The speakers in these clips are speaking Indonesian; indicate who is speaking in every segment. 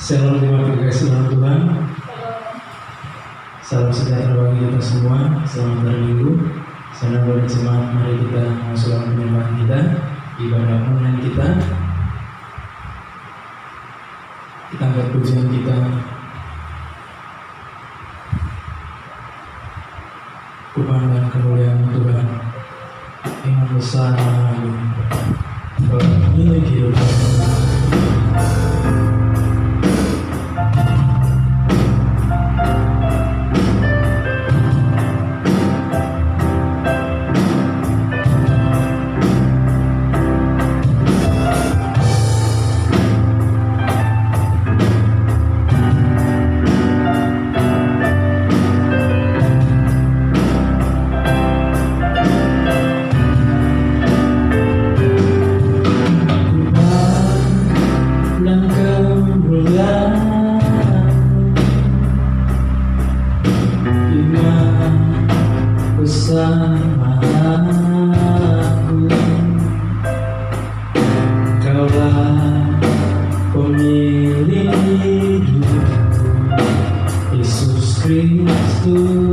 Speaker 1: Shalom terima kasih Tuhan. Salam sejahtera bagi kita semua. Selamat hari Minggu. Senang berjemaat. Mari kita masuk dalam penyembahan kita, ibadah online kita. Kita angkat pujian kita. Kupandang kemuliaan Tuhan yang besar milik hidup.
Speaker 2: Yesus Kristus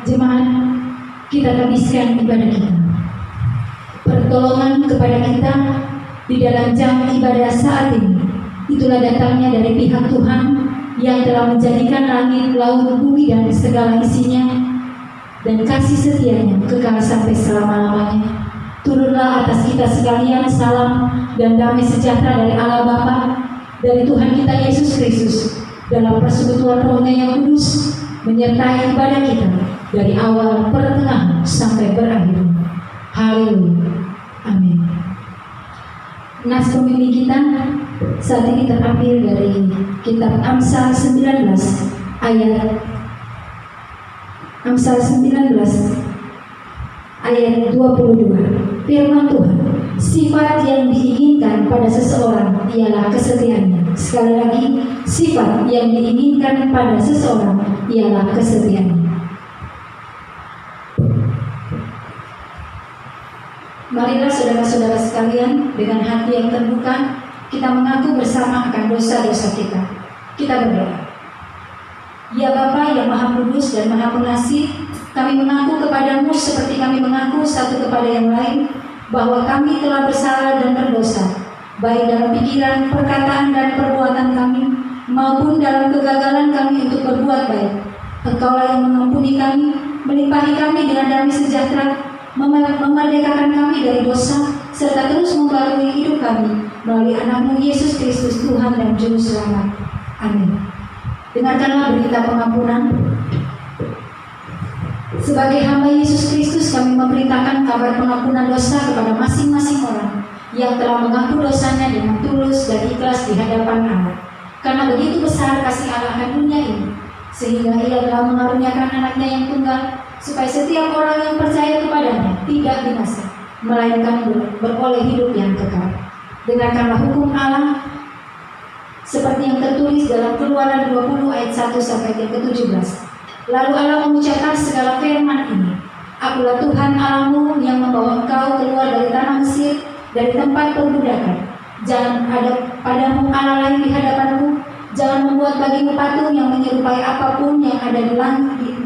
Speaker 2: Jemaat, kita habiskan ibadah kita. Pertolongan kepada kita di dalam jam ibadah saat ini, itulah datangnya dari pihak Tuhan yang telah menjadikan langit, laut, bumi, dan segala isinya, dan kasih setianya kekal sampai selama-lamanya. Turunlah atas kita sekalian salam dan damai sejahtera dari Allah Bapa, dari Tuhan kita Yesus Kristus, dalam persekutuan Roh-Nya yang kudus, menyertai ibadah kita dari awal, pertengahan, sampai berakhir. Haleluya. Amin. Nas pembimbing kita saat ini terambil dari kitab Amsal 19 ayat 22. Firman Tuhan, sifat yang diinginkan pada seseorang ialah kesetiaannya. Sekali lagi, sifat yang diinginkan pada seseorang ialah kesetiaannya. Marilah saudara-saudara sekalian, dengan hati yang terbuka, kita mengaku bersama akan dosa-dosa kita. Kita berdoa. Ya Bapa yang Maha Kudus dan Maha Pengasih, kami mengaku kepadamu seperti kami mengaku satu kepada yang lain, bahwa kami telah bersalah dan berdosa, baik dalam pikiran, perkataan, dan perbuatan kami, maupun dalam kegagalan kami untuk berbuat baik. Engkaulah yang mengampuni kami, melimpahi kami dengan damai sejahtera, memerdekakan kami dari dosa, serta terus membarui hidup kami melalui Anakmu Yesus Kristus, Tuhan dan Juru Selamat. Amin. Dengarkanlah berita pengampunan. Sebagai hamba Yesus Kristus, kami memberitakan kabar pengampunan dosa kepada masing-masing orang yang telah mengaku dosanya dengan tulus dan ikhlas di hadapan Allah. Karena begitu besar kasih Allah akan dunia ini, sehingga Ia telah mengaruniakan anaknya yang tunggal, supaya setiap orang yang percaya kepadanya tidak binasa, melainkan beroleh hidup yang kekal. Dengarkanlah hukum Allah seperti yang tertulis dalam Keluaran 20 ayat 1 sampai yang ke-17. Lalu Allah mengucapkan segala firman ini, Akulah Tuhan Allahmu yang membawa engkau keluar dari tanah Mesir, dari tempat perbudakan. Jangan ada padamu Allah lain di hadapanmu. Jangan membuat bagimu patung yang menyerupai apapun yang ada di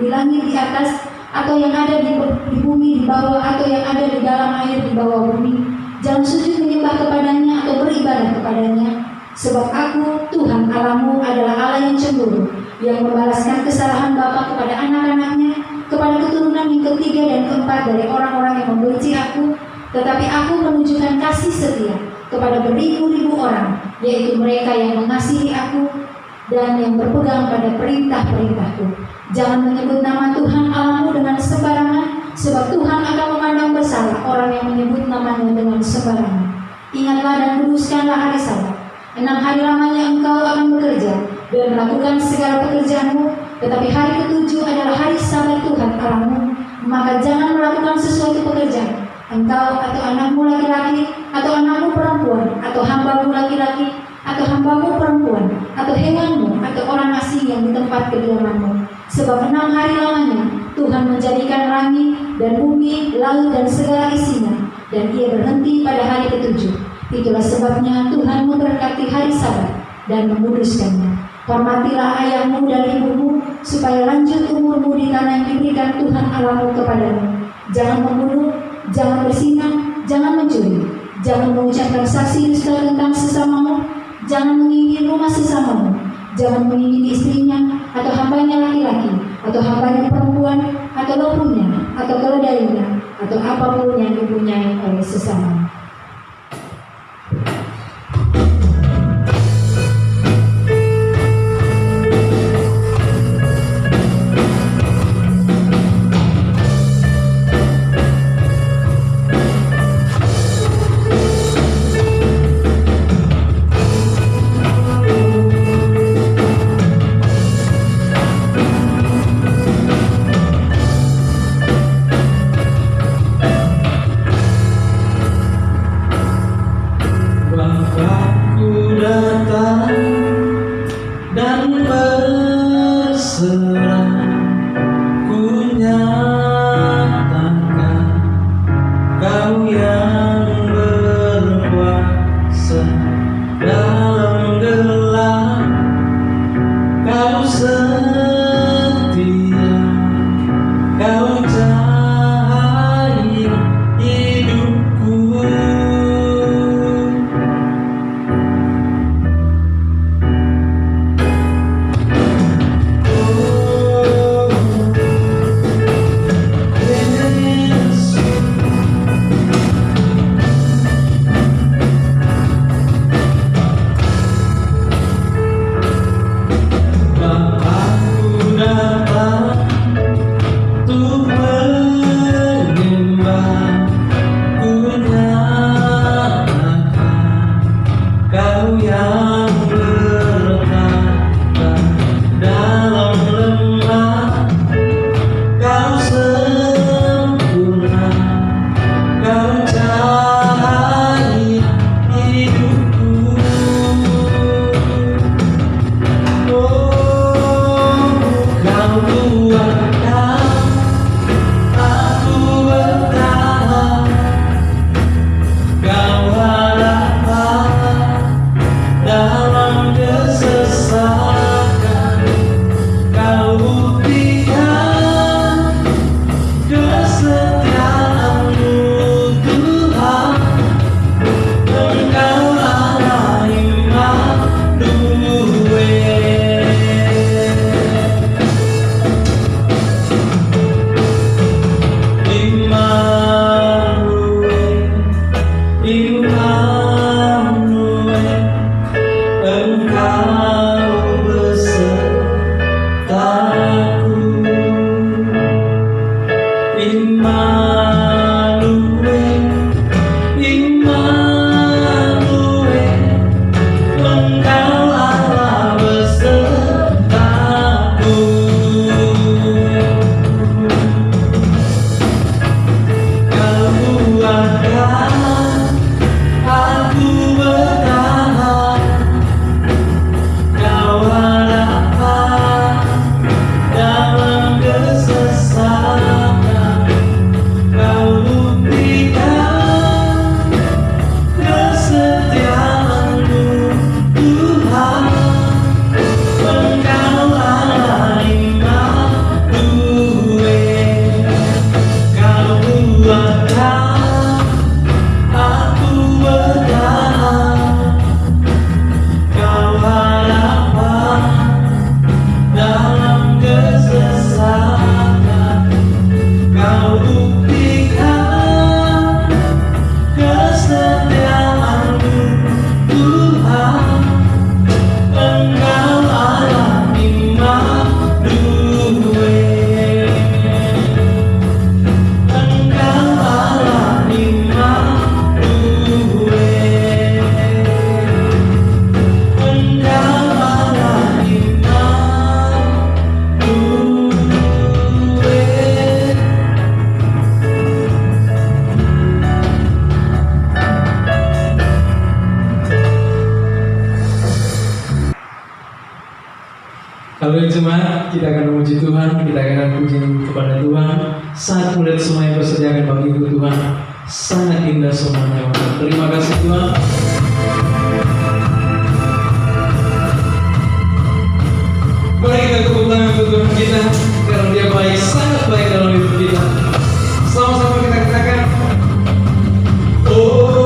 Speaker 2: langit di atas, atau yang ada di bumi di bawah, atau yang ada di dalam air di bawah bumi. Jangan sujud menyembah kepadanya atau beribadah kepadanya. Sebab Aku, Tuhan Allahmu, adalah Allah yang cemburu, yang membalaskan kesalahan bapa kepada anak-anaknya, kepada keturunan yang ketiga dan keempat dari orang-orang yang membenci Aku. Tetapi Aku menunjukkan kasih setia kepada beribu-ribu orang, yaitu mereka yang mengasihi Aku dan yang berpegang pada perintah-perintah-Ku. Jangan menyebut nama Tuhan Allahmu dengan sembarangan, sebab Tuhan akan memandang bersalah orang yang menyebut namanya dengan sembarangan. Ingatlah dan kuduskanlah hari Sabat. 6 hari lamanya engkau akan bekerja dan melakukan segala pekerjaanmu, tetapi hari ke-7 adalah hari Sabat Tuhan Allahmu. Maka jangan melakukan sesuatu pekerjaan, engkau atau anakmu laki-laki, atau anakmu perempuan, atau hambamu laki-laki, atau hambamu perempuan, atau hewanmu, atau orang asing yang di tempat kediamanmu. Sebab 6 hari lamanya Tuhan menjadikan langit dan bumi, laut dan segala isinya, dan Ia berhenti pada hari ke-7. Itulah sebabnya Tuhan memberkati hari Sabat dan menguduskannya. Hormatilah ayahmu dan ibumu, supaya lanjut umurmu di tanah yang diberikan Tuhan Allahmu kepadamu. Jangan membunuh, jangan berzina, jangan mencuri, jangan mengucapkan saksi dusta tentang sesamamu, jangan menginginkan rumah sesamamu, jangan menginginkan istrinya atau hambanya laki-laki, atau hambanya perempuan, atau lembunya, atau keledainya, atau apapun yang dipunyai oleh sesama.
Speaker 1: Kau setia, kau Halo jemaat, kita akan memuji Tuhan, kita akan puji kepada Tuhan. Saat melihat semua yang bersediakan bagiku Tuhan, sangat indah semuanya. Terima kasih Tuhan. Mari kita tepuk tangan untuk Tuhan kita, karena Dia baik, sangat baik dalam hidup kita. Sama-sama kita katakan, oh.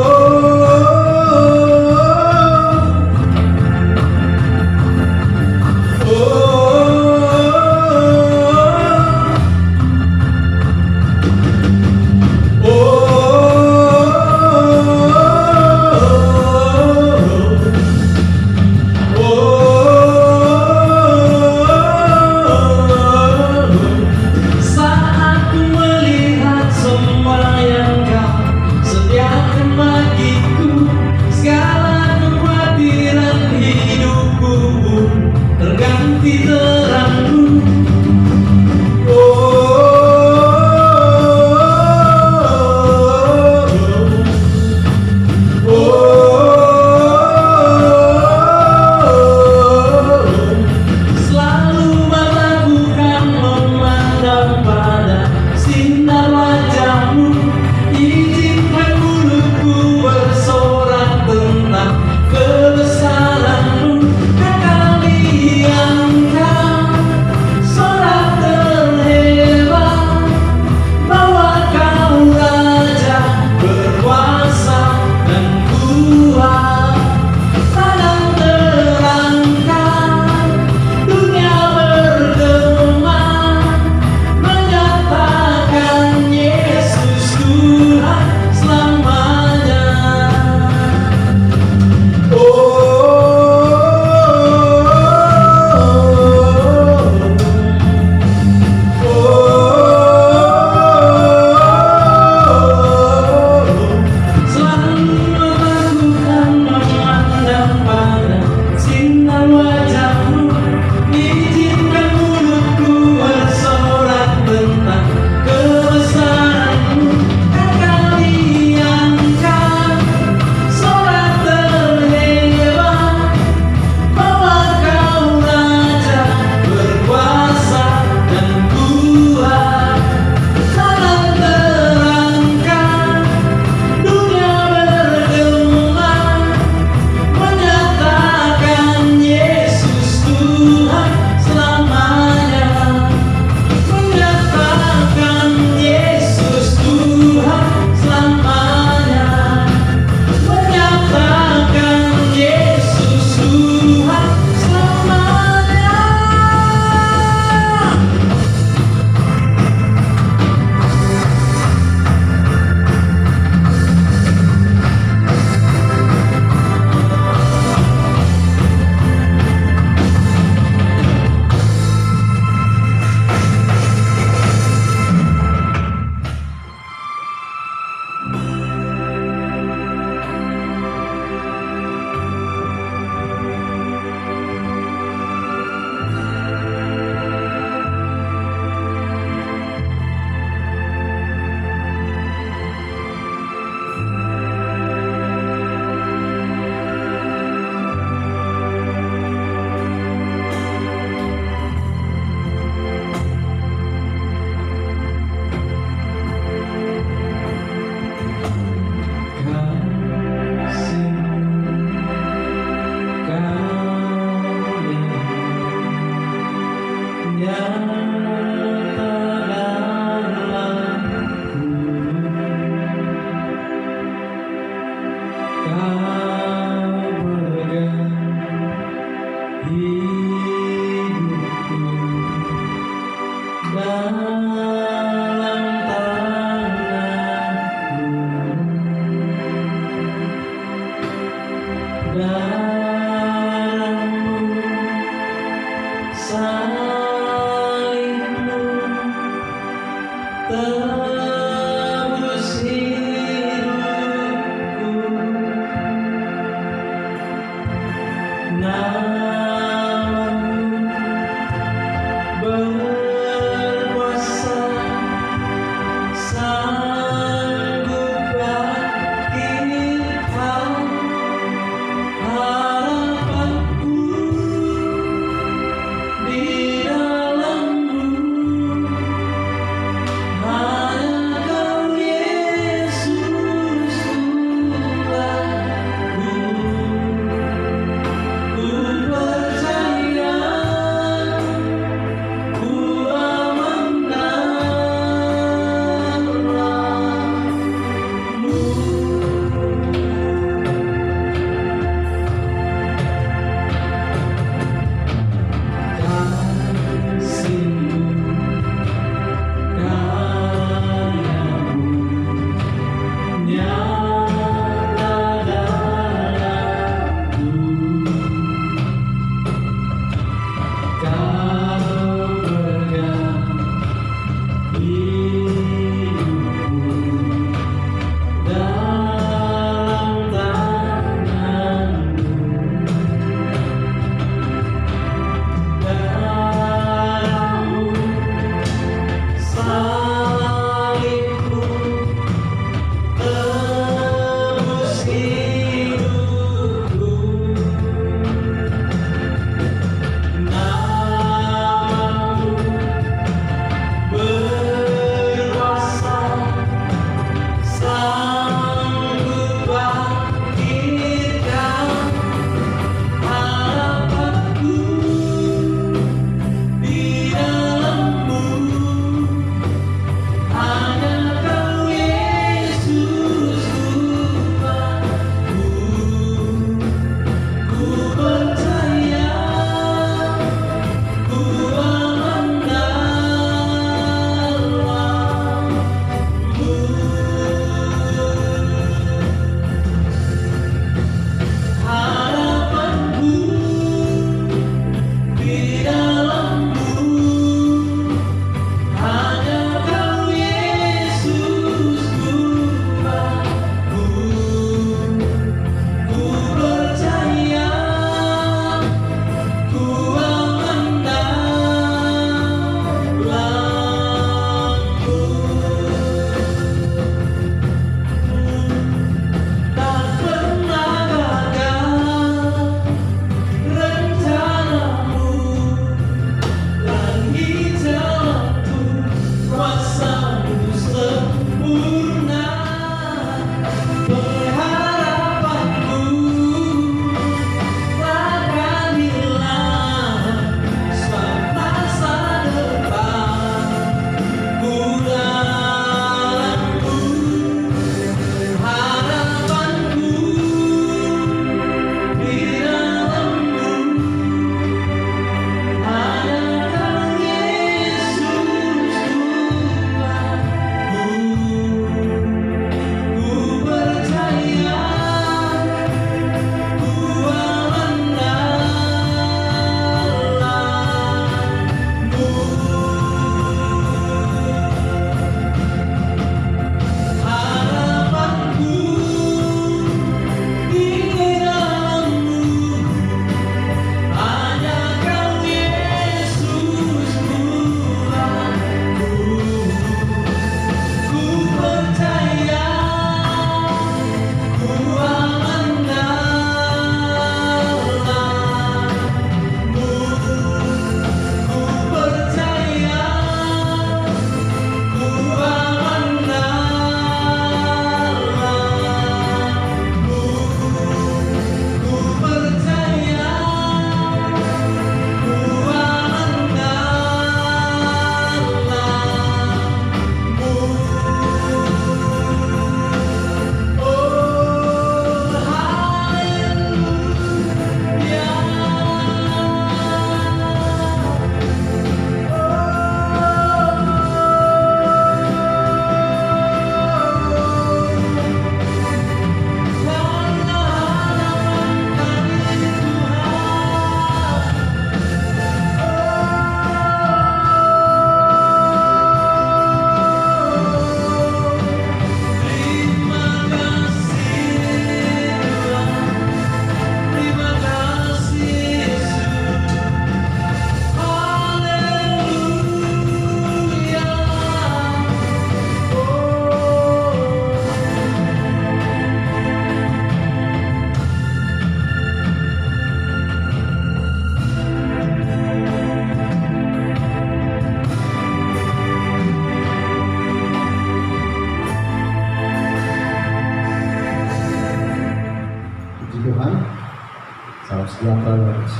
Speaker 3: Harapanku di sejahtera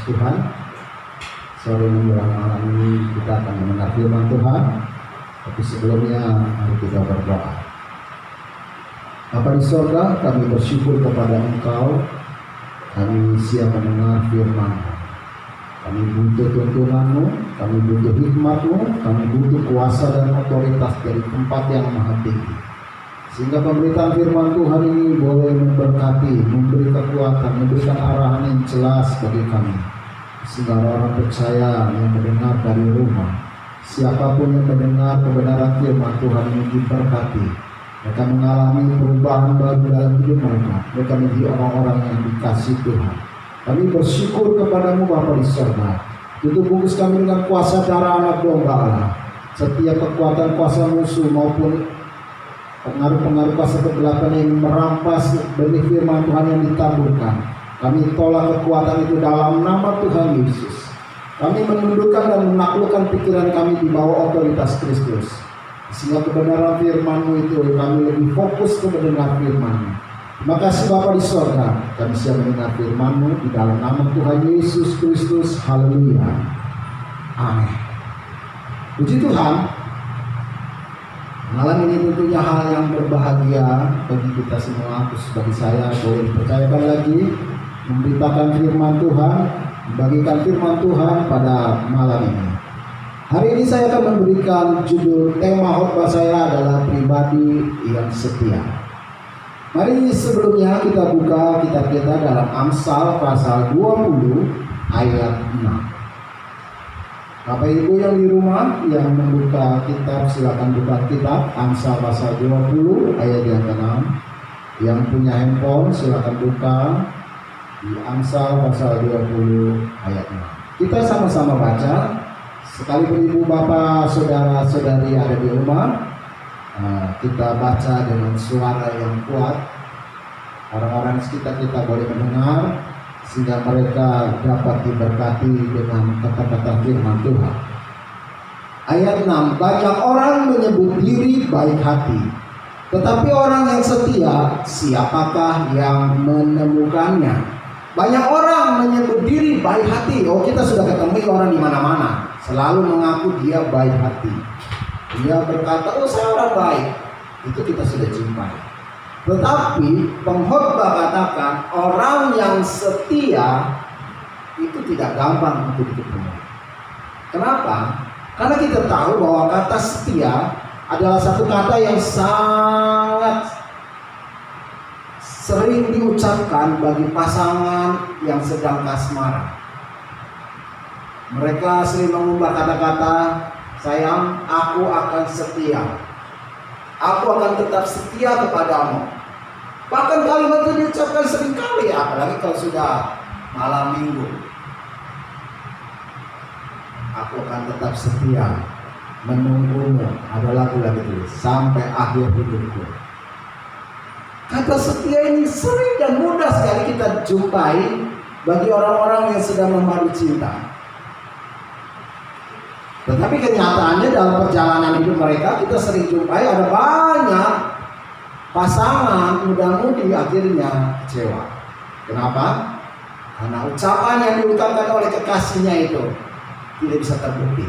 Speaker 3: Tuhan. Sore menjelang malam ini kita akan mendengar firman Tuhan. Tapi sebelumnya mari kita berdoa. Bapa di sorga, kami bersyukur kepada Engkau. Kami siap mendengar firman. Kami butuh tuntunanmu, kami butuh hikmatmu, kami butuh kuasa dan otoritas dari tempat yang maha tinggi. Sehingga pemberitaan firman Tuhan ini boleh memberkati, memberi kekuatan, memberikan arahan yang jelas bagi kami. Sehingga orang percaya yang mendengar dari rumah, siapapun yang mendengar kebenaran firman Tuhan ini diberkati. Mereka mengalami perubahan baru dalam hidup mereka. Mereka menjadi orang-orang yang dikasihi Tuhan. Kami bersyukur kepadamu Bapa di surga. Tutup bungkus kami dengan kuasa darah anak domba Allah. Setiap kekuatan kuasa musuh maupun pengaruh-pengaruh kuasa kegelapan yang merampas benih firman Tuhan yang ditaburkan, kami tolak kekuatan itu dalam nama Tuhan Yesus. Kami menundukkan dan menaklukkan pikiran kami di bawah otoritas Kristus. Sehingga kebenaran firman-Mu itu kami lebih fokus ke mendengar firman-Mu. Terima kasih Bapa di surga, kami siap mendengar firman-Mu di dalam nama Tuhan Yesus Kristus. Haleluya. Amin. Puji Tuhan. Malam ini tentunya hal yang berbahagia bagi kita semua, khusus bagi saya, boleh dipercayakan lagi memberitakan firman Tuhan, membagikan firman Tuhan pada malam ini. Hari ini saya akan memberikan judul tema khotbah saya adalah pribadi yang setia. Mari sebelumnya kita buka kitab kita dalam Amsal pasal 20 ayat 6. Bapak Ibu yang di rumah yang membuka kitab, silakan buka kitab Amsal pasal 20 ayat yang ke-6. Yang punya handphone silakan buka di Amsal pasal 20 ayat 6. Kita sama-sama baca. Sekalipun ibu bapak saudara-saudari ada di rumah, kita baca dengan suara yang kuat. Orang-orang sekitar kita boleh mendengar, sehingga mereka dapat diberkati dengan kata-kata firman Tuhan. Ayat 6, banyak orang menyebut diri baik hati, tetapi orang yang setia, siapakah yang menemukannya? Banyak orang menyebut diri baik hati. Oh, kita sudah ketemu orang di mana-mana, selalu mengaku dia baik hati. Dia berkata, oh saya orang baik. Itu kita sudah jumpai. Tetapi pengkhotbah katakan orang yang setia itu tidak gampang untuk ditemui. Kenapa? Karena kita tahu bahwa kata setia adalah satu kata yang sangat sering diucapkan bagi pasangan yang sedang kasmaran. Mereka sering mengumbar kata-kata, sayang, aku akan setia. Aku akan tetap setia kepadamu. Bahkan kalimat itu diucapkan seringkali, apalagi kalau sudah malam minggu. Aku akan tetap setia menunggumu. Ada lagu lagi tulis, sampai akhir hidupku. Kata setia ini sering dan mudah sekali kita jumpai bagi orang-orang yang sedang memadu cinta. Tetapi kenyataannya dalam perjalanan hidup mereka, kita sering jumpai ada banyak pasangan muda-mudi akhirnya kecewa. Kenapa? Karena ucapan yang diucapkan oleh kekasihnya itu tidak bisa terbukti.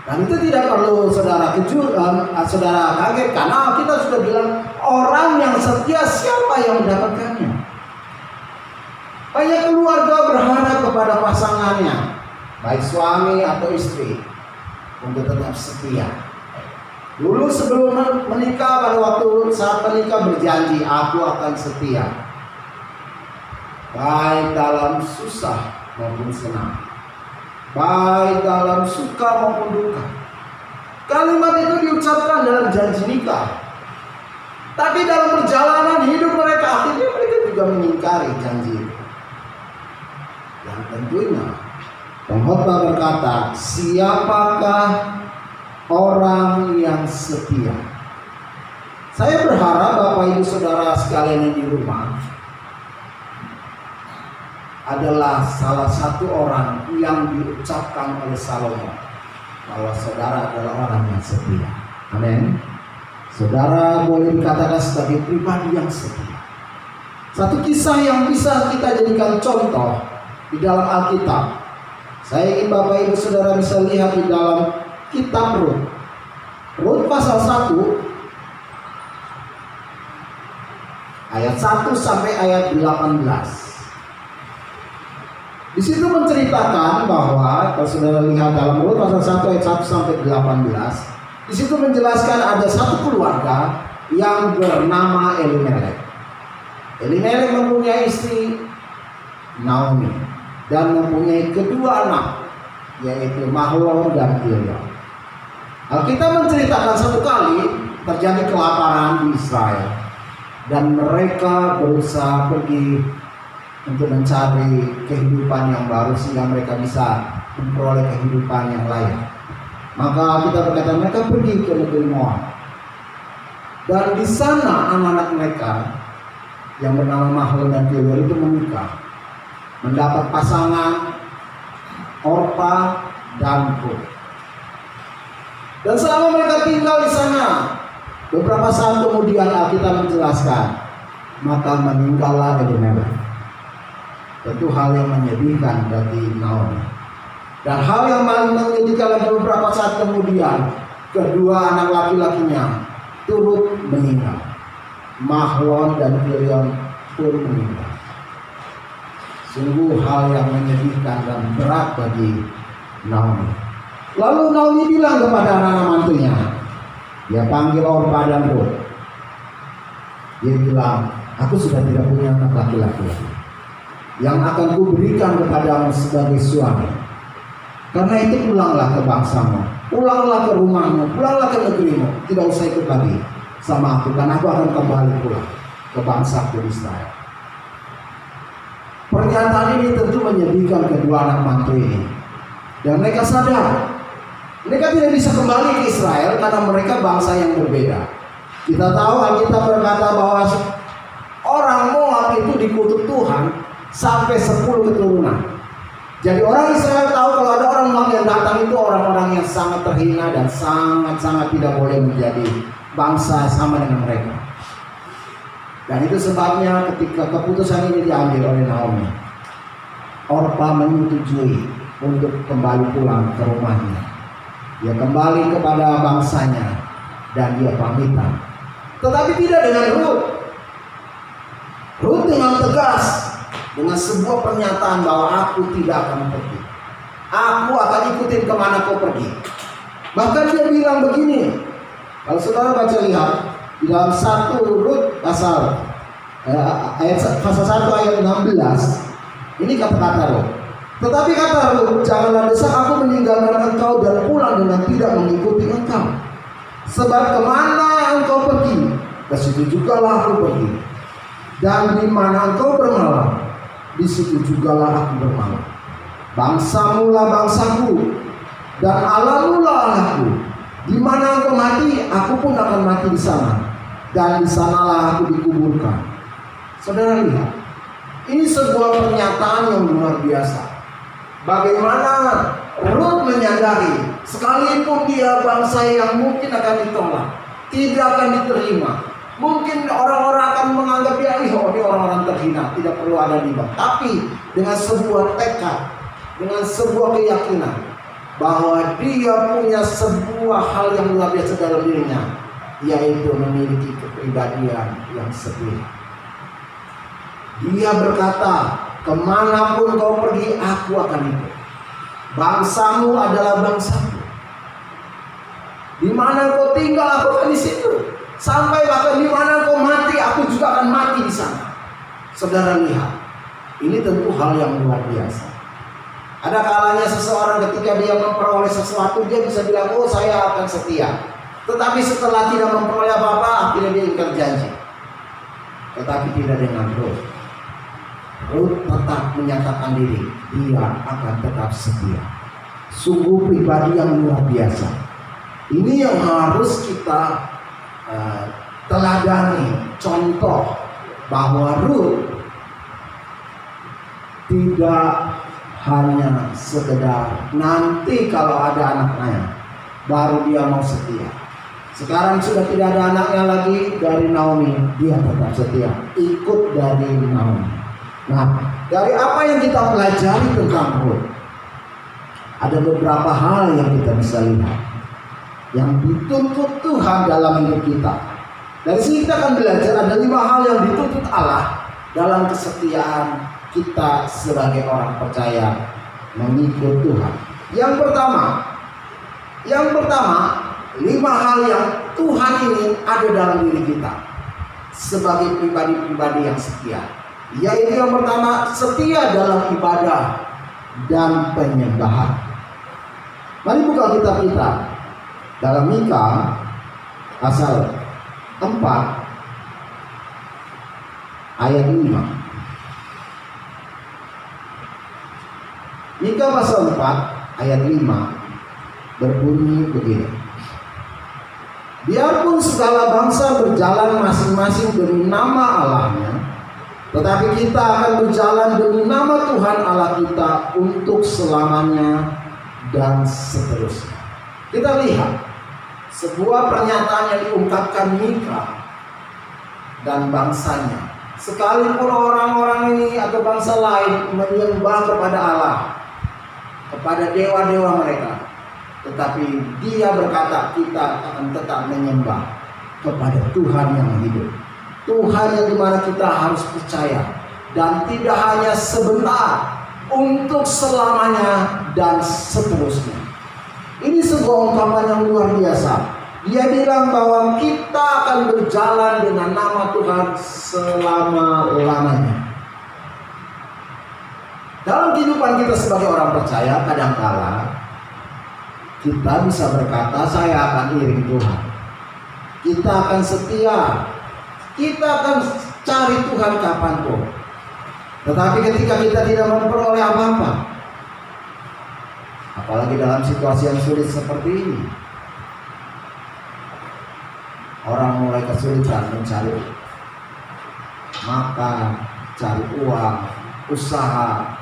Speaker 3: Dan itu tidak perlu saudara kaget, karena kita sudah bilang orang yang setia siapa yang mendapatkannya. Banyak keluarga berharap kepada pasangannya, baik suami atau istri, untuk tetap setia. Dulu sebelum menikah, pada waktu saat menikah berjanji, aku akan setia, baik dalam susah maupun senang, baik dalam suka maupun duka. Kalimat itu diucapkan dalam janji nikah. Tapi dalam perjalanan hidup mereka, akhirnya mereka juga mengingkari janji itu. Dan tentunya pengkhotbah berkata, siapakah orang yang setia? Saya berharap Bapak Ibu Saudara sekalian yang di rumah adalah salah satu orang yang diucapkan oleh Salomo bahwa saudara adalah orang yang setia. Amin. Saudara boleh dikatakan sebagai pribadi yang setia. Satu kisah yang bisa kita jadikan contoh di dalam Alkitab. Saya ingin Bapak Ibu Saudara bisa lihat di dalam kitab Rut. Rut pasal 1 ayat 1 sampai ayat 18. Di situ menceritakan bahwa kalau saudara lihat dalam Rut pasal 1 ayat 1 sampai 18, di situ menjelaskan ada satu keluarga yang bernama Elimelek. Elimelek mempunyai istri Naomi dan mempunyai kedua anak, yaitu Mahlon dan Kilion. Alkitab menceritakan satu kali terjadi kelaparan di Israel dan mereka berusaha pergi untuk mencari kehidupan yang baru sehingga mereka bisa memperoleh kehidupan yang layak. Maka kita berkata mereka pergi ke negeri Moab. Dan di sana anak-anak mereka yang bernama Mahlon dan Kilion itu menikah, mendapat pasangan Orpa dan Rut. Dan selama mereka tinggal di sana, beberapa saat kemudian Alkitab menjelaskan, maka meninggallah Elimelek. Tentu hal yang menyedihkan bagi Naomi. Dan hal yang paling menyedihkan lagi, beberapa saat kemudian kedua anak laki-lakinya turut meninggal. Mahlon dan Kilion pun meninggal. Sungguh hal yang menyedihkan dan berat bagi Naomi. Lalu Naomi bilang kepada anak-anak mantunya, dia panggil Orpa dan Rut. Dia bilang, aku sudah tidak punya anak laki-laki yang akan kuberikan kepadamu sebagai suami. Karena itu pulanglah ke bangsamu, pulanglah ke rumahmu, pulanglah ke negerimu. Tidak usah ikut lagi sama aku, karena aku akan kembali pulang ke bangsaku Israel. Pernyataan ini tentu menyedihkan kedua anak mantu ini. Dan mereka sadar, mereka tidak bisa kembali ke Israel karena mereka bangsa yang berbeda. Kita tahu Alkitab berkata bahwa orang Moab itu dikutuk Tuhan sampai 10 keturunan. Jadi orang Israel tahu kalau ada orang Moab yang datang itu orang-orang yang sangat terhina dan sangat-sangat tidak boleh menjadi bangsa sama dengan mereka. Dan itu sebabnya ketika keputusan ini diambil oleh Naomi, Orpa menyetujui untuk kembali pulang ke rumahnya. Dia kembali kepada bangsanya dan dia pamitan. Tetapi tidak dengan Ruth. Ruth dengan tegas, dengan sebuah pernyataan bahwa aku tidak akan pergi. Aku akan ikutin kemana kau pergi. Bahkan dia bilang begini. Kalau saudara baca lihat di dalam 1 Ruth pasal 1 ayat 16, ini kata-kata Ruth. Tetapi kata Ruth, janganlah desak aku meninggalkan engkau dan pulang dengan tidak mengikuti engkau. Sebab kemana engkau pergi, ke situ jugalah aku pergi. Dan di mana engkau bermalam, di situ jugalah aku bermalam. Bangsamu lah bangsaku, dan Allahmu lah Allahku. Di mana engkau mati, aku pun akan mati di sana, dan di sanalah aku dikuburkan. Saudara lihat, ini sebuah pernyataan yang luar biasa. Bagaimana Ruth menyadari, sekalipun dia bangsa yang mungkin akan ditolak, tidak akan diterima, mungkin orang-orang akan menganggap dia ini orang-orang terhina, tidak perlu ada di bawah. Tapi dengan sebuah tekad, dengan sebuah keyakinan bahwa dia punya sebuah hal yang luar biasa dalam dirinya, yaitu memiliki kepribadian yang setia. Dia berkata, kemanapun kau pergi, aku akan ikut. Bangsamu adalah bangsaku. Di mana kau tinggal, aku akan di situ. Sampai bahkan di mana kau mati, aku juga akan mati di sana. Saudara lihat, ini tentu hal yang luar biasa. Ada kalanya seseorang ketika dia memperoleh sesuatu, dia bisa bilang, oh saya akan setia. Tetapi setelah tidak memperoleh apa-apa, akhirnya dia ingkar janji. Tetapi tidak dengan Ruth. Ruth tetap menyatakan diri, dia akan tetap setia. Sungguh pribadi yang luar biasa. Ini yang harus kita teladani, contoh bahwa Ruth tidak hanya sekedar nanti kalau ada anaknya baru dia mau setia. Sekarang sudah tidak ada anaknya lagi dari Naomi, dia tetap setia, ikut dari Naomi. Nah, dari apa yang kita pelajari tentang Ruth, ada beberapa hal yang kita bisa lihat yang dituntut Tuhan dalam hidup kita. Dari sini kita akan belajar ada 5 hal yang dituntut Allah dalam kesetiaan kita sebagai orang percaya mengikut Tuhan. Yang pertama, 5 hal yang Tuhan ingin ada dalam diri kita sebagai pribadi-pribadi yang setia. Yaitu yang pertama, setia dalam ibadah dan penyembahan. Mari buka kitab kita dalam Mika pasal 4 ayat 5. Mika pasal 4 ayat 5 berbunyi begini. Biarpun segala bangsa berjalan masing-masing demi nama Allahnya, tetapi kita akan berjalan demi nama Tuhan Allah kita untuk selamanya dan seterusnya. Kita lihat sebuah pernyataan yang diungkapkan Mika dan bangsanya. Sekalipun orang-orang ini atau bangsa lain menyembah kepada Allah, kepada dewa-dewa mereka, tetapi dia berkata kita akan tetap menyembah kepada Tuhan yang hidup. Tuhan yang dimana kita harus percaya, dan tidak hanya sebentar, untuk selamanya dan seterusnya. Ini sebuah ungkapan yang luar biasa. Dia bilang bahwa kita akan berjalan dengan nama Tuhan selama-lamanya. Dalam kehidupan kita sebagai orang percaya, kadangkala kita bisa berkata, saya akan iring Tuhan. Kita akan setia. Kita akan cari Tuhan kapanpun. Tetapi ketika kita tidak memperoleh apa-apa, apalagi dalam situasi yang sulit seperti ini, orang mulai kesulitan mencari makan, cari uang, usaha.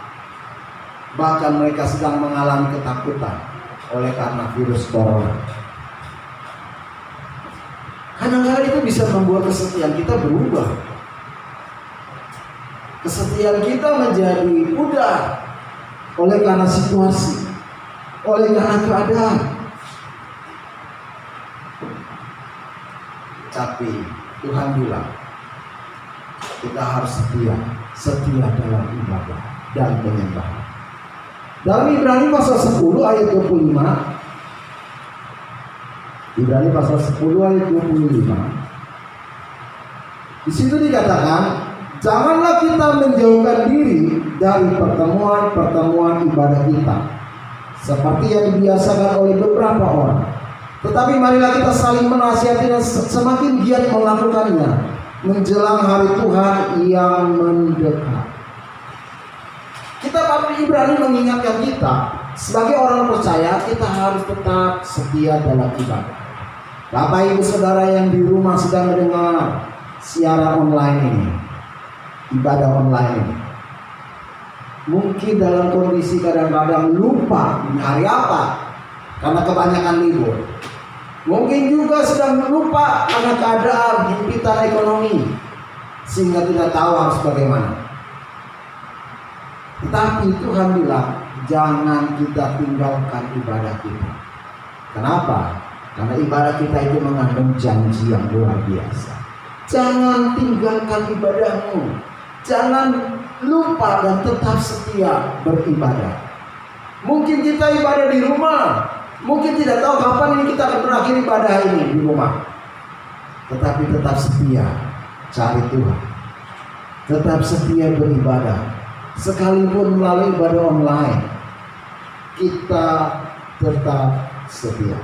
Speaker 3: Bahkan mereka sedang mengalami ketakutan oleh karena virus corona. Kadang-kadang itu bisa membuat kesetiaan kita berubah. Kesetiaan kita menjadi pudar oleh karena situasi, oleh karena keadaan. Tapi Tuhan bilang kita harus setia dalam ibadah dan penyembahan. Dalam Ibrani pasal 10 ayat 25, Ibrani pasal 10 ayat 25, di situ dikatakan, janganlah kita menjauhkan diri dari pertemuan-pertemuan ibadah kita, seperti yang dibiasakan oleh beberapa orang. Tetapi marilah kita saling menasihati dan semakin giat melakukannya menjelang hari Tuhan yang mendekat. Kitab Ibrani mengingatkan kita sebagai orang percaya, kita harus tetap setia dalam ibadah. Bapak Ibu Saudara yang di rumah sedang mendengar siaran online ini, ibadah online ini, mungkin dalam kondisi kadang-kadang lupa ini hari apa karena kebanyakan libur. Mungkin juga sedang lupa karena keadaan himpitan ekonomi sehingga tidak tahu harus bagaimana. Tetapi Tuhan bilang, jangan kita tinggalkan ibadah kita. Kenapa? Karena ibadah kita itu mengandung janji yang luar biasa. Jangan tinggalkan ibadahmu. Jangan lupa dan tetap setia beribadah. Mungkin kita ibadah di rumah, mungkin tidak tahu kapan ini kita akan berakhir ibadah ini di rumah. Tetapi tetap setia cari Tuhan. Tetap setia beribadah. Sekalipun melalui ibadah online, kita tetap setia.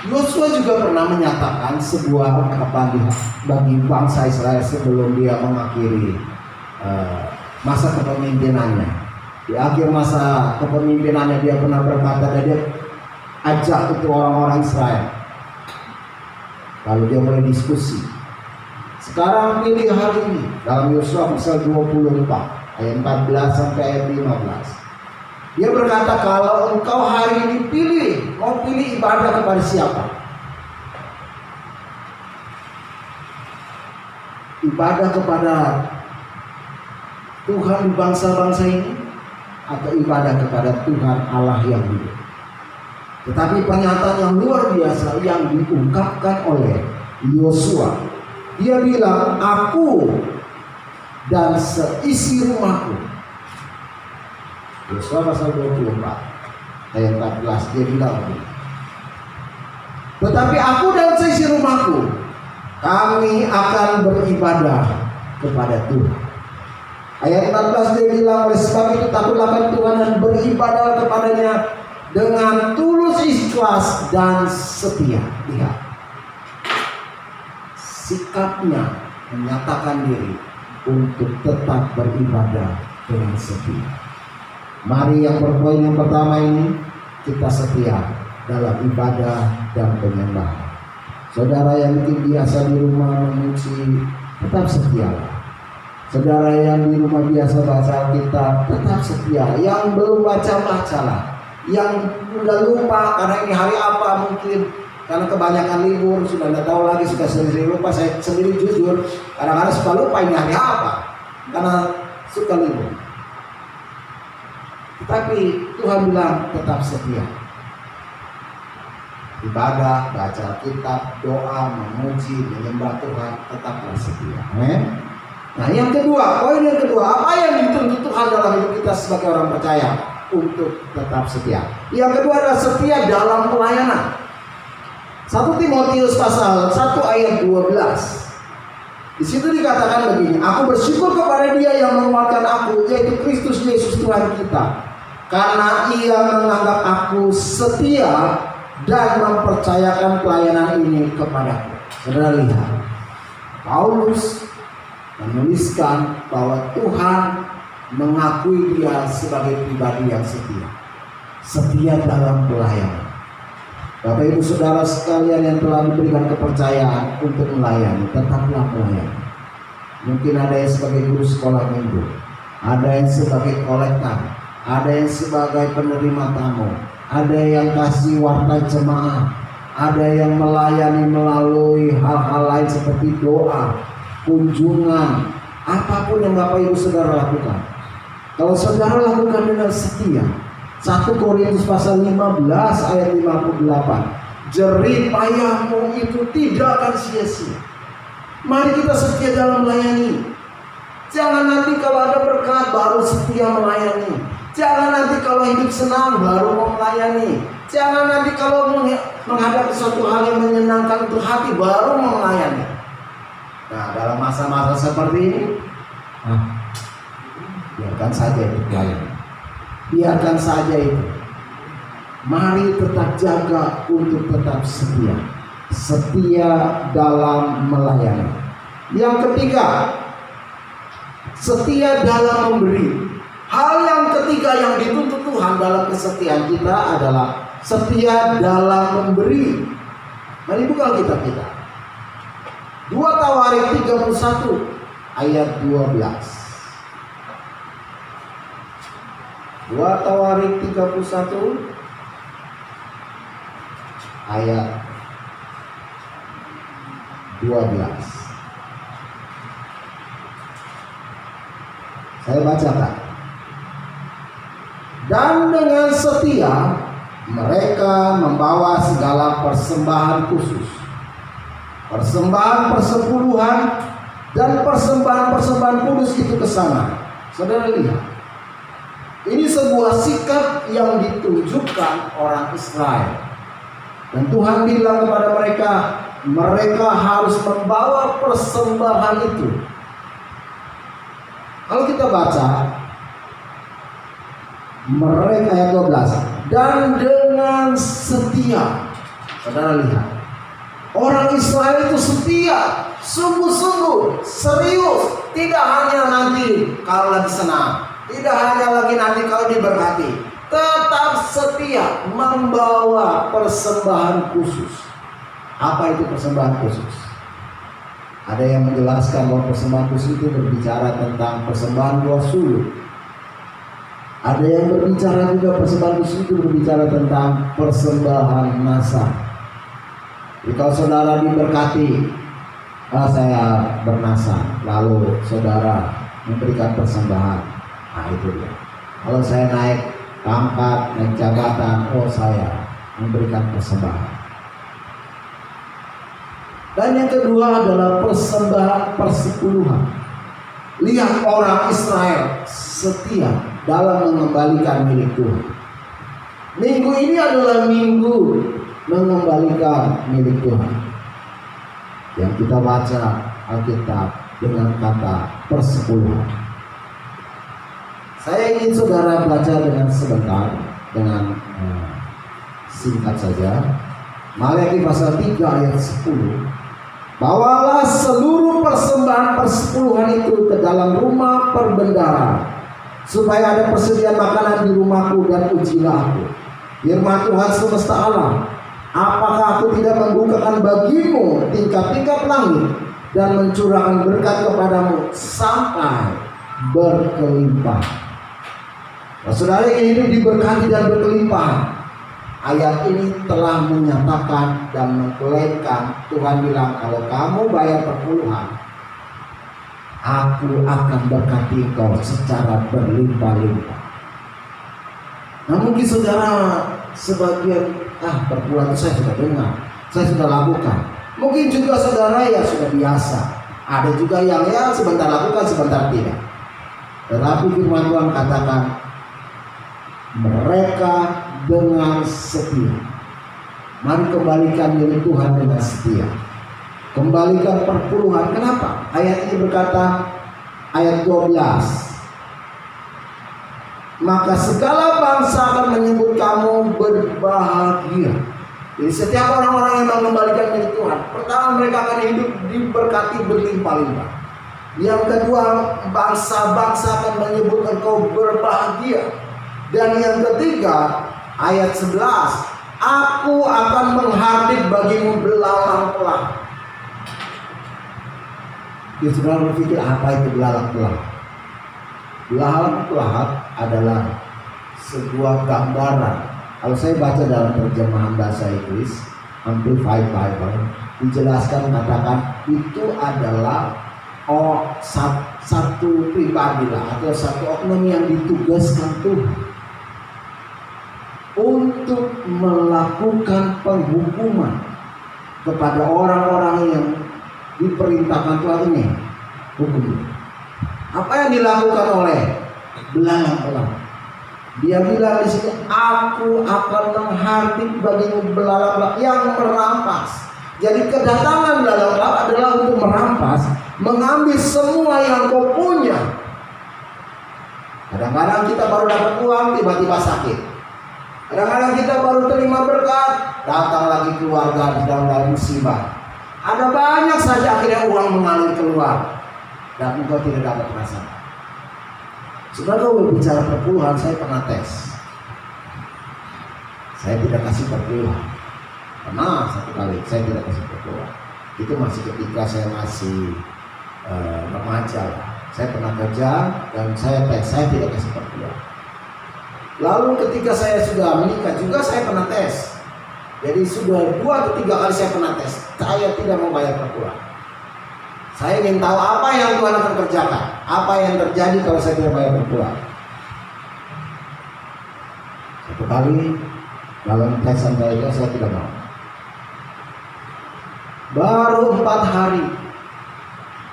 Speaker 3: Yosua juga pernah menyatakan sebuah ungkapan bagi bangsa Israel sebelum dia mengakhiri masa kepemimpinannya. Di akhir masa kepemimpinannya dia pernah berkata, dan dia ajak itu orang-orang Israel. Lalu dia mulai diskusi. Sekarang pilih hari ini dalam Yosua pasal 24 ayat 14 sampai ayat 15. Dia berkata, kalau engkau hari ini pilih, mau pilih ibadah kepada siapa? Ibadah kepada Tuhan di bangsa-bangsa ini, atau ibadah kepada Tuhan Allah yang hidup? Tetapi pernyataan yang luar biasa yang diungkapkan oleh Yosua. Dia bilang, aku dan seisi rumahku. Yosua pasal 24 ayat 14 dia bilang begini. Tetapi aku dan seisi rumahku, kami akan beribadah kepada Tuhan. Ayat 14 dia bilang, oleh sebab itu takutlah Tuhan dan beribadah kepadanya dengan tulus, ikhlas dan setia. Lihat, sikapnya menyatakan diri untuk tetap beribadah dengan setia. Mari yang poin yang pertama ini, kita setia dalam ibadah dan penyembahan. Saudara yang mungkin biasa di rumah memuji, tetap setia. Saudara yang di rumah biasa baca Alkitab, tetap setia. Yang belum bacalah. Yang sudah lupa karena ini hari apa mungkin, karena kebanyakan libur, sudah tidak tahu lagi, sudah sendiri lupa. Saya sendiri jujur, kadang-kadang suka lupa ini hari apa, karena suka libur. Tetapi Tuhan bilang tetap setia. Ibadah, baca kitab, doa, memuji, menyembah Tuhan, tetaplah setia. Amin. Nah, yang kedua, poin yang kedua, apa yang dituntut Tuhan dalam hidup kita sebagai orang percaya untuk tetap setia? Yang kedua adalah setia dalam pelayanan. 1 Timotius pasal 1 ayat 12. Di situ dikatakan begini, aku bersyukur kepada Dia yang menguatkan aku, yaitu Kristus Yesus Tuhan kita, karena ia menganggap aku setia dan mempercayakan pelayanan ini kepadaku. Saudara lihat, Paulus menuliskan bahwa Tuhan mengakui dia sebagai pribadi yang setia, setia dalam pelayanan. Bapak Ibu Saudara sekalian yang telah diberikan kepercayaan untuk melayani, tetaplah melayani. Mungkin ada yang sebagai guru sekolah minggu, ada yang sebagai kolektor, ada yang sebagai penerima tamu, ada yang kasih warta jemaah, ada yang melayani melalui hal-hal lain seperti doa, kunjungan, apapun yang Bapak Ibu Saudara lakukan. Kalau saudara lakukan dengan setia, 1 Korintus pasal 15 ayat 58, jerih payahmu itu tidak akan sia-sia. Mari kita setia dalam melayani. Jangan nanti kalau ada berkat baru setia melayani. Jangan nanti kalau hidup senang baru mau melayani. Jangan nanti kalau menghadapi suatu hal yang menyenangkan untuk hati baru mau melayani. Nah, dalam masa-masa seperti ini, biarkan saja itu melayani. Biarkan saja itu. Mari tetap jaga untuk tetap setia. Setia dalam melayani. Yang ketiga, setia dalam memberi. Hal yang ketiga yang dituntut Tuhan dalam kesetiaan kita adalah setia dalam memberi. Mari buka Alkitab kita. 2 Tawarik 31 ayat 12. 2 Tawarik 31 ayat 12. Saya bacakan. Dan dengan setia mereka membawa segala persembahan khusus, persembahan persepuluhan dan persembahan-persembahan kudus itu ke sana. Saudara lihat, ini sebuah sikap yang ditunjukkan orang Israel. Dan Tuhan bilang kepada mereka, mereka harus membawa persembahan itu. Kalau kita baca mereka ayat 12, dan dengan setia. Saudara lihat, orang Israel itu setia, sungguh-sungguh, serius. Tidak hanya nanti kalau lagi senang, tidak hanya lagi nanti kalau diberkati, tetap setia membawa persembahan khusus. Apa itu persembahan khusus? Ada yang menjelaskan bahwa persembahan khusus itu berbicara tentang persembahan buah suluk. Ada yang berbicara juga persembahan khusus itu berbicara tentang persembahan nasar. Jadi kalau saudara diberkati, saya bernasar, lalu saudara memberikan persembahan, nah itu dia. Kalau saya naik pangkat, naik jabatan, saya memberikan persembahan. Dan yang kedua adalah persembahan persepuluhan. Lihat orang Israel setia dalam mengembalikan milik Tuhan. Minggu ini adalah minggu mengembalikan milik Tuhan. Yang kita baca Alkitab dengan kata persepuluhan. Saya ingin saudara baca dengan sebentar, dengan singkat saja. Maleakhi pasal 3 ayat 10. Bawalah seluruh persembahan persepuluhan itu ke dalam rumah perbendaharaan, supaya ada persediaan makanan di rumahku, dan ujilah aku. Firman Tuhan semesta alam, apakah aku tidak membukakan bagimu tingkap-tingkap langit dan mencurahkan berkat kepadamu sampai berkelimpahan. Nah, saudara yang hidup diberkati dan berkelimpahan, ayat ini telah menyatakan dan mengklaimkan. Tuhan bilang, kalau kamu bayar perpuluhan, aku akan berkati kau secara berlimpah-limpah. Nah, mungkin saudara sebagian, perpuluhan itu saya sudah dengar, saya sudah lakukan. Mungkin juga saudara ya sudah biasa. Ada juga yang sebentar lakukan, sebentar tidak. Tetapi firman Tuhan katakan, mereka dengan setia. Mari kembalikan milik Tuhan dengan setia. Kembalikan perpuluhan. Kenapa? Ayat ini berkata, ayat 12, maka segala bangsa akan menyebut kamu berbahagia. Jadi setiap orang-orang yang mengembalikan milik Tuhan, pertama mereka akan hidup diberkati berlimpah-limpah. Yang kedua, bangsa-bangsa akan menyebut engkau berbahagia. Dan yang ketiga, ayat 11, aku akan menghardik bagimu belalang-belang. Dia sudah berpikir apa itu belalang-belang? Belalang-belang adalah sebuah gambaran. Kalau saya baca dalam terjemahan bahasa Inggris, Amplified Bible, dijelaskan katakan itu adalah satu pribadi lah, atau satu oknum yang ditugaskan Tuhan untuk melakukan penghukuman kepada orang-orang yang diperintahkan Tuhan ini. Hukum. Apa yang dilakukan oleh belalang-belang? Dia bilang di sini, aku akan menghardik bagimu belalang-belang yang merampas. Jadi kedatangan belalang-belang adalah untuk merampas, mengambil semua yang kau punya. Kadang-kadang kita baru dapat uang, tiba-tiba sakit. Kadang-kadang kita baru terima berkat, datang lagi keluarga di dalam musibah. Ada banyak saja akhirnya uang mengalir keluar dan engkau tidak dapat merasakan. Sebenarnya kalau berbicara perpuluhan, saya pernah tes. Saya tidak kasih perpuluhan. Pernah satu kali saya tidak kasih perpuluhan. Itu masih ketika saya masih remaja. Saya pernah kerja dan saya tes, saya tidak kasih perpuluhan. Lalu ketika saya sudah menikah juga saya pernah tes. Jadi sudah 2 atau 3 kali saya pernah tes. Saya tidak mau bayar perpuluhan. Saya ingin tahu apa yang Tuhan akan kerjakan, apa yang terjadi kalau saya tidak bayar perpuluhan. Satu kali dalam tesan saya tidak mau. Baru 4 hari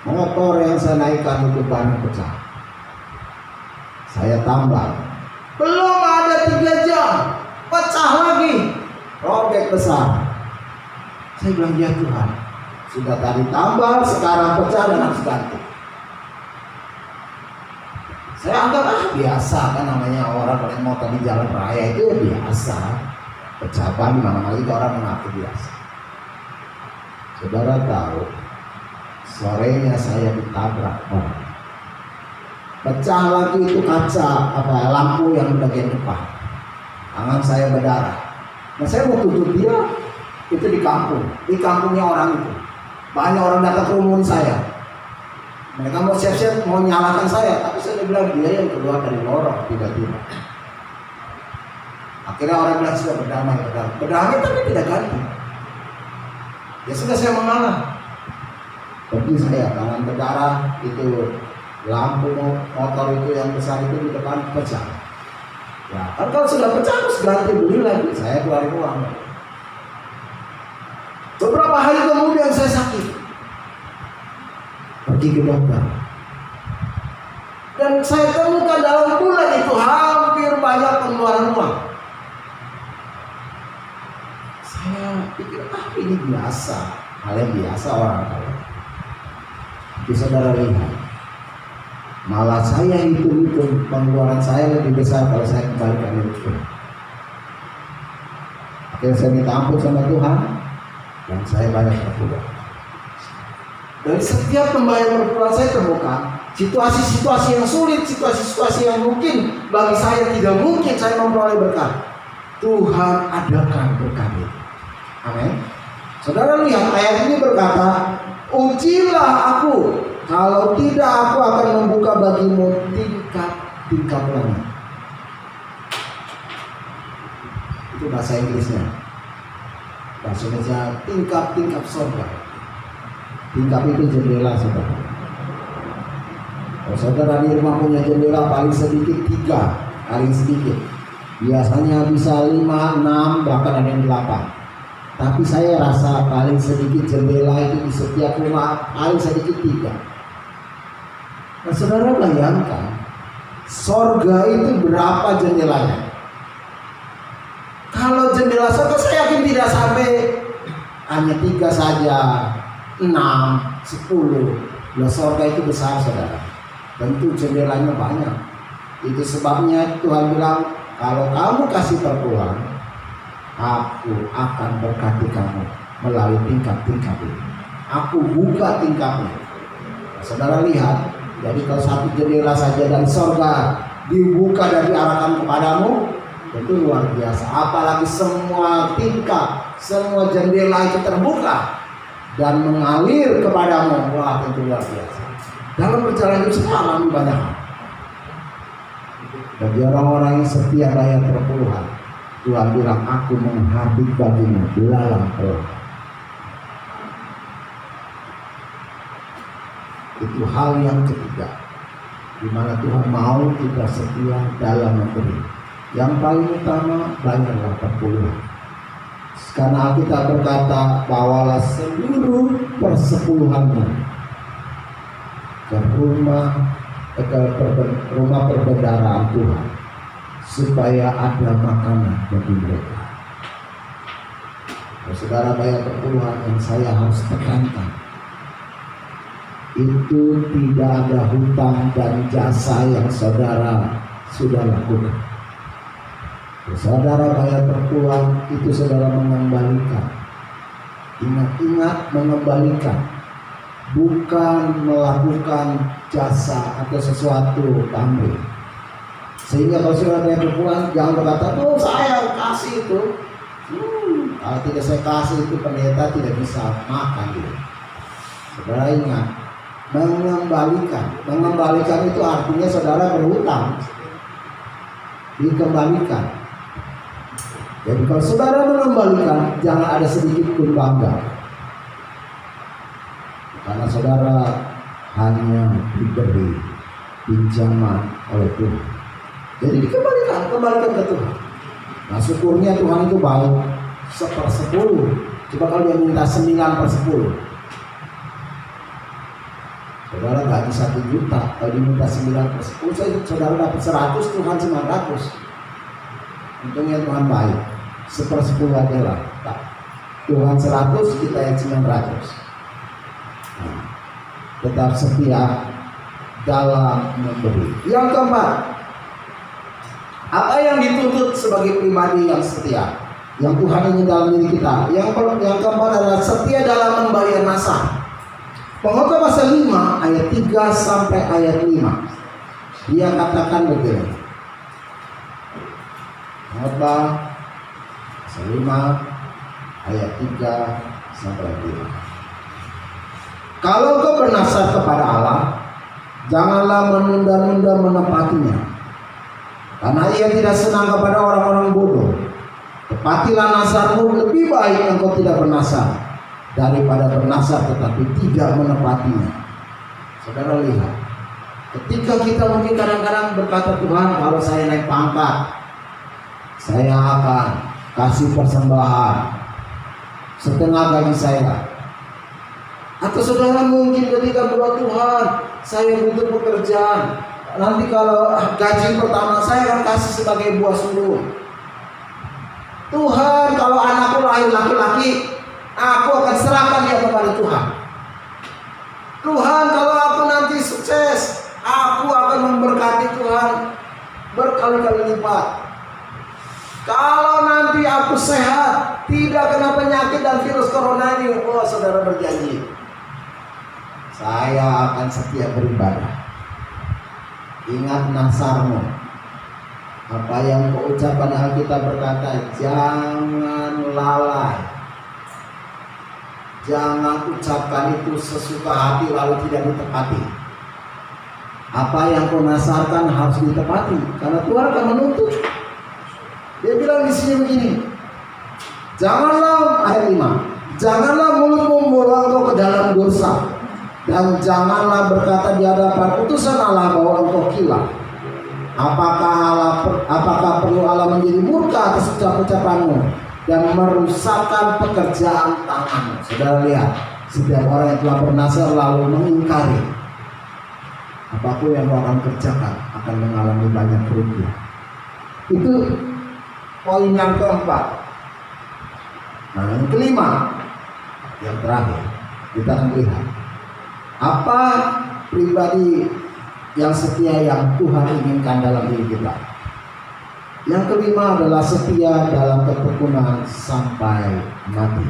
Speaker 3: motor yang saya naikkan itu ban pecah. Saya tambal. Belum ada 3 jam, pecah lagi, robek besar. Saya bilang, ya Tuhan, sudah tadi tambal, sekarang pecah dan harus ganti. Saya anggap biasa, kan namanya orang naik motor di jalan raya itu biasa. Pecah ban mana lagi orang mengaku biasa. Saudara tahu, sorenya saya ditabrak orang. Pecah lagi itu kaca lampu yang bagian depan. Tangan saya berdarah. Nah saya mau tutup dia, itu di kampungnya orang itu. Banyak orang datang ke rumah saya. Mereka mau siap-siap mau nyalakan saya, tapi saya bilang dia yang keluar dari lorong tiba-tiba. Akhirnya orang bilang sudah berdamai tapi tidak ganti. Ya sudah, saya mengalah. Pergi saya, tangan berdarah, itu lampu motor itu yang besar itu di depan pecah. Ya kan kalau sudah pecah harus ganti, beli lagi. Saya keluarin uang. Beberapa hari kemudian saya sakit, pergi ke dokter, dan saya temukan dalam bulan itu hampir banyak pengeluaran uang. Saya pikir ini biasa, hal yang biasa orang kaya. Tapi saudara lihat, malah saya hitung-hitung pengeluaran saya lebih besar kalau saya kembalikan itu. Akhirnya saya minta ampun sama Tuhan. Dan saya banyak perpuluhan. Dari setiap pembayaran perpuluhan saya temukan situasi-situasi yang sulit, situasi-situasi yang mungkin bagi saya tidak mungkin saya memperoleh berkat. Tuhan adakan berkat itu. Amin. Saudara lihat ayat ini berkata, ujilah aku, kalau tidak aku akan membuka bagimu tingkap-tingkap langit. Itu bahasa Inggrisnya. Bahasa Indonesia tingkap-tingkap surga. Tingkap itu jendela, saudara. Kalau saudara di rumah punya jendela paling sedikit 3, paling sedikit. Biasanya bisa 5, 6, bahkan ada yang 8. Tapi saya rasa paling sedikit jendela itu di setiap rumah paling sedikit 3. Nah saudara bayangkan, surga itu berapa jendelanya? Kalau jendela surga saya yakin tidak sampai hanya 3 saja, 6, 10. Surga itu besar saudara. Tentu jendelanya banyak. Itu sebabnya Tuhan bilang, kalau kamu kasih perpuluhan, aku akan berkati kamu melalui tingkat-tingkat ini. Aku buka tingkatnya. Saudara lihat, jadi kalau satu jendela saja dari sorga dibuka dan diarahkan kepadamu, itu luar biasa. Apalagi semua tingkat, semua jendela itu terbuka dan mengalir kepadamu, wah itu luar biasa. Dalam perjalanan hidup saya alami banyak hal. Bagi orang-orang yang setia bayar perpuluhan, Tuhan bilang, aku menghabis bagimu belalang perpuluhan. Itu hal yang ketiga, di mana Tuhan mau kita setia dalam memberi. Yang paling utama, bayarlah perpuluhan. Karena kita berkata, bawalah seluruh persepuluhanmu ke rumah perbendaharaan Tuhan, supaya ada makanan bagi mereka. Saudara, bayar perpuluhan yang saya harus tekankan, itu tidak ada hutang dan jasa yang saudara sudah lakukan. Saudara bayar perpuluhan itu saudara mengembalikan. Ingat-ingat mengembalikan, bukan melakukan jasa atau sesuatu pamrih. Sehingga kalau saudara bayar perpuluhan, jangan berkata, oh saya kasih itu. Kalau tidak saya kasih itu, pendeta tidak bisa makan gitu. Saudara ingat, mengembalikan itu artinya saudara berhutang, dikembalikan. Jadi kalau saudara mengembalikan, jangan ada sedikit pun bangga, karena saudara hanya diberi pinjaman oleh Tuhan. Jadi kembalikan ke Tuhan. Nah, syukurnya Tuhan itu baik, 1/10. Coba kalau dia minta 9/10, saudara nggak bisa 1 juta. Kalau diminta 9/10, saudara dapat 100, Tuhan 900. Untungnya Tuhan baik, 1/10 aja lah. Tuhan 100, kita yang 900. Nah, tetap setia dalam memberi. Yang keempat, apa yang dituntut sebagai pribadi yang setia, yang Tuhan ingin dalam diri kita? Yang keempat adalah setia dalam membayar nasah. Pengkhotbah pasal 5 ayat 3 sampai ayat 5. Dia katakan begini. Pengkhotbah pasal 5 ayat 3 sampai 5. Kalau kau bernasar kepada Allah, janganlah menunda-nunda menepatinya, karena Ia tidak senang kepada orang-orang bodoh. Tepatilah nasarmu, lebih baik engkau tidak bernasar daripada bernasar tetapi tidak menepatinya. Saudara lihat, ketika kita mungkin kadang-kadang berkata, Tuhan, kalau saya naik pangkat, saya akan kasih persembahan setengah gaji saya. Atau saudara mungkin ketika berdoa, Tuhan, saya butuh pekerjaan, nanti kalau gaji pertama saya akan kasih sebagai buah sulung. Tuhan, kalau anakku lahir laki-laki, aku akan serahkan dia kepada Tuhan. Tuhan, kalau aku nanti sukses, aku akan memberkati Tuhan berkali-kali lipat. Kalau nanti aku sehat, tidak kena penyakit dan virus corona ini, oh saudara berjanji, saya akan setia beribadah. Ingat nasarmu. Apa yang kau ucapkan, Alkitab berkata, jangan lalai. Jangan ucapkan itu sesuka hati lalu tidak ditepati. Apa yang kau nasarkan harus ditepati, karena Tuhan akan menuntut. Dia bilang di sini begini, janganlah, ayat 5, janganlah mulutmu membawa engkau ke dalam dosa, dan janganlah berkata di hadapan utusan Allah bahwa engkau gila. Apakah perlu Allah menjadi murka atas ucapan-ucapanmu dan merusakkan pekerjaan tanganmu? Saudara lihat, setiap orang yang telah bernasar lalu mengingkari, apapun yang kau akan kerjakan akan mengalami banyak kerugian. Itu poin yang keempat. Nah, yang kelima, yang terakhir, kita akan lihat apa pribadi yang setia yang Tuhan inginkan dalam diri kita. Yang kelima adalah setia dalam ketekunan sampai mati.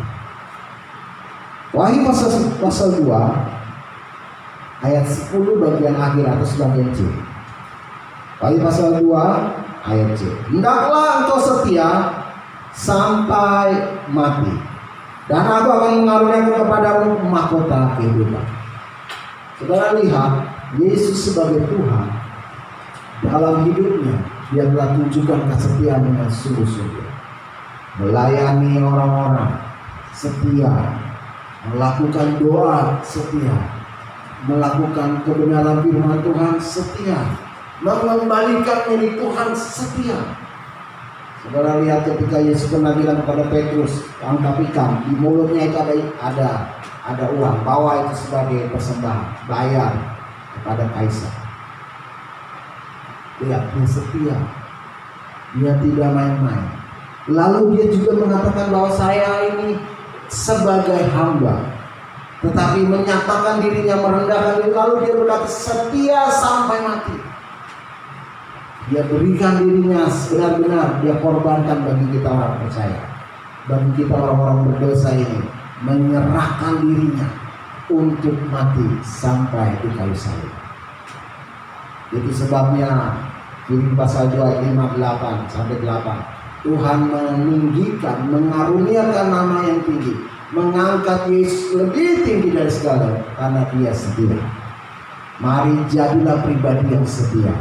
Speaker 3: Wahyu pasal 2 ayat 10 bagian akhir atas bagian C. Wahyu pasal 2 ayat C. Hendaklah engkau setia sampai mati, dan aku akan mengaruniakan kepadamu mahkota kehidupan. Saudara lihat, Yesus sebagai Tuhan dalam hidupnya, dia telah tunjukkan kesetiaan dengan sungguh-sungguh, melayani orang-orang setia, melakukan doa setia, melakukan kebenaran firman Tuhan setia, mengembalikan milik Tuhan setia. Saudara lihat ketika Yesus pernah bilang kepada Petrus, angkat ikan, di mulutnya itu ada uang, bawa itu sebagai persembahan, bayar kepada kaisar. Lihat, dia setia, dia tidak main-main. Lalu dia juga mengatakan bahwa saya ini sebagai hamba, tetapi menyatakan dirinya, merendahkan diri, lalu dia berkata setia sampai mati. Dia berikan dirinya benar-benar, dia korbankan bagi kita orang percaya, bagi kita orang-orang berdosa ini, menyerahkan dirinya untuk mati sampai di kayu salib. Itu sebabnya Filipi pasal 2 ayat 5-8 sampai 8, Tuhan meninggikan, mengaruniakan nama yang tinggi, mengangkat Yesus lebih tinggi dari segala, karena dia setia. Mari jadilah pribadi yang setia,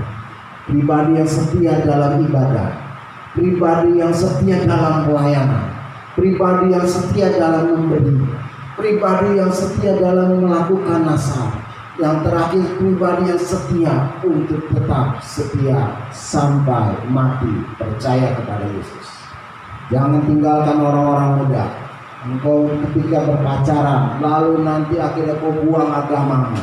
Speaker 3: pribadi yang setia dalam ibadah, pribadi yang setia dalam pelayanan, pribadi yang setia dalam memberi, pribadi yang setia dalam melakukan nasihat. Yang terakhir, pribadi yang setia untuk tetap setia sampai mati, percaya kepada Yesus. Jangan tinggalkan orang-orang muda. Engkau ketika berpacaran, lalu nanti akhirnya kau buang agamamu,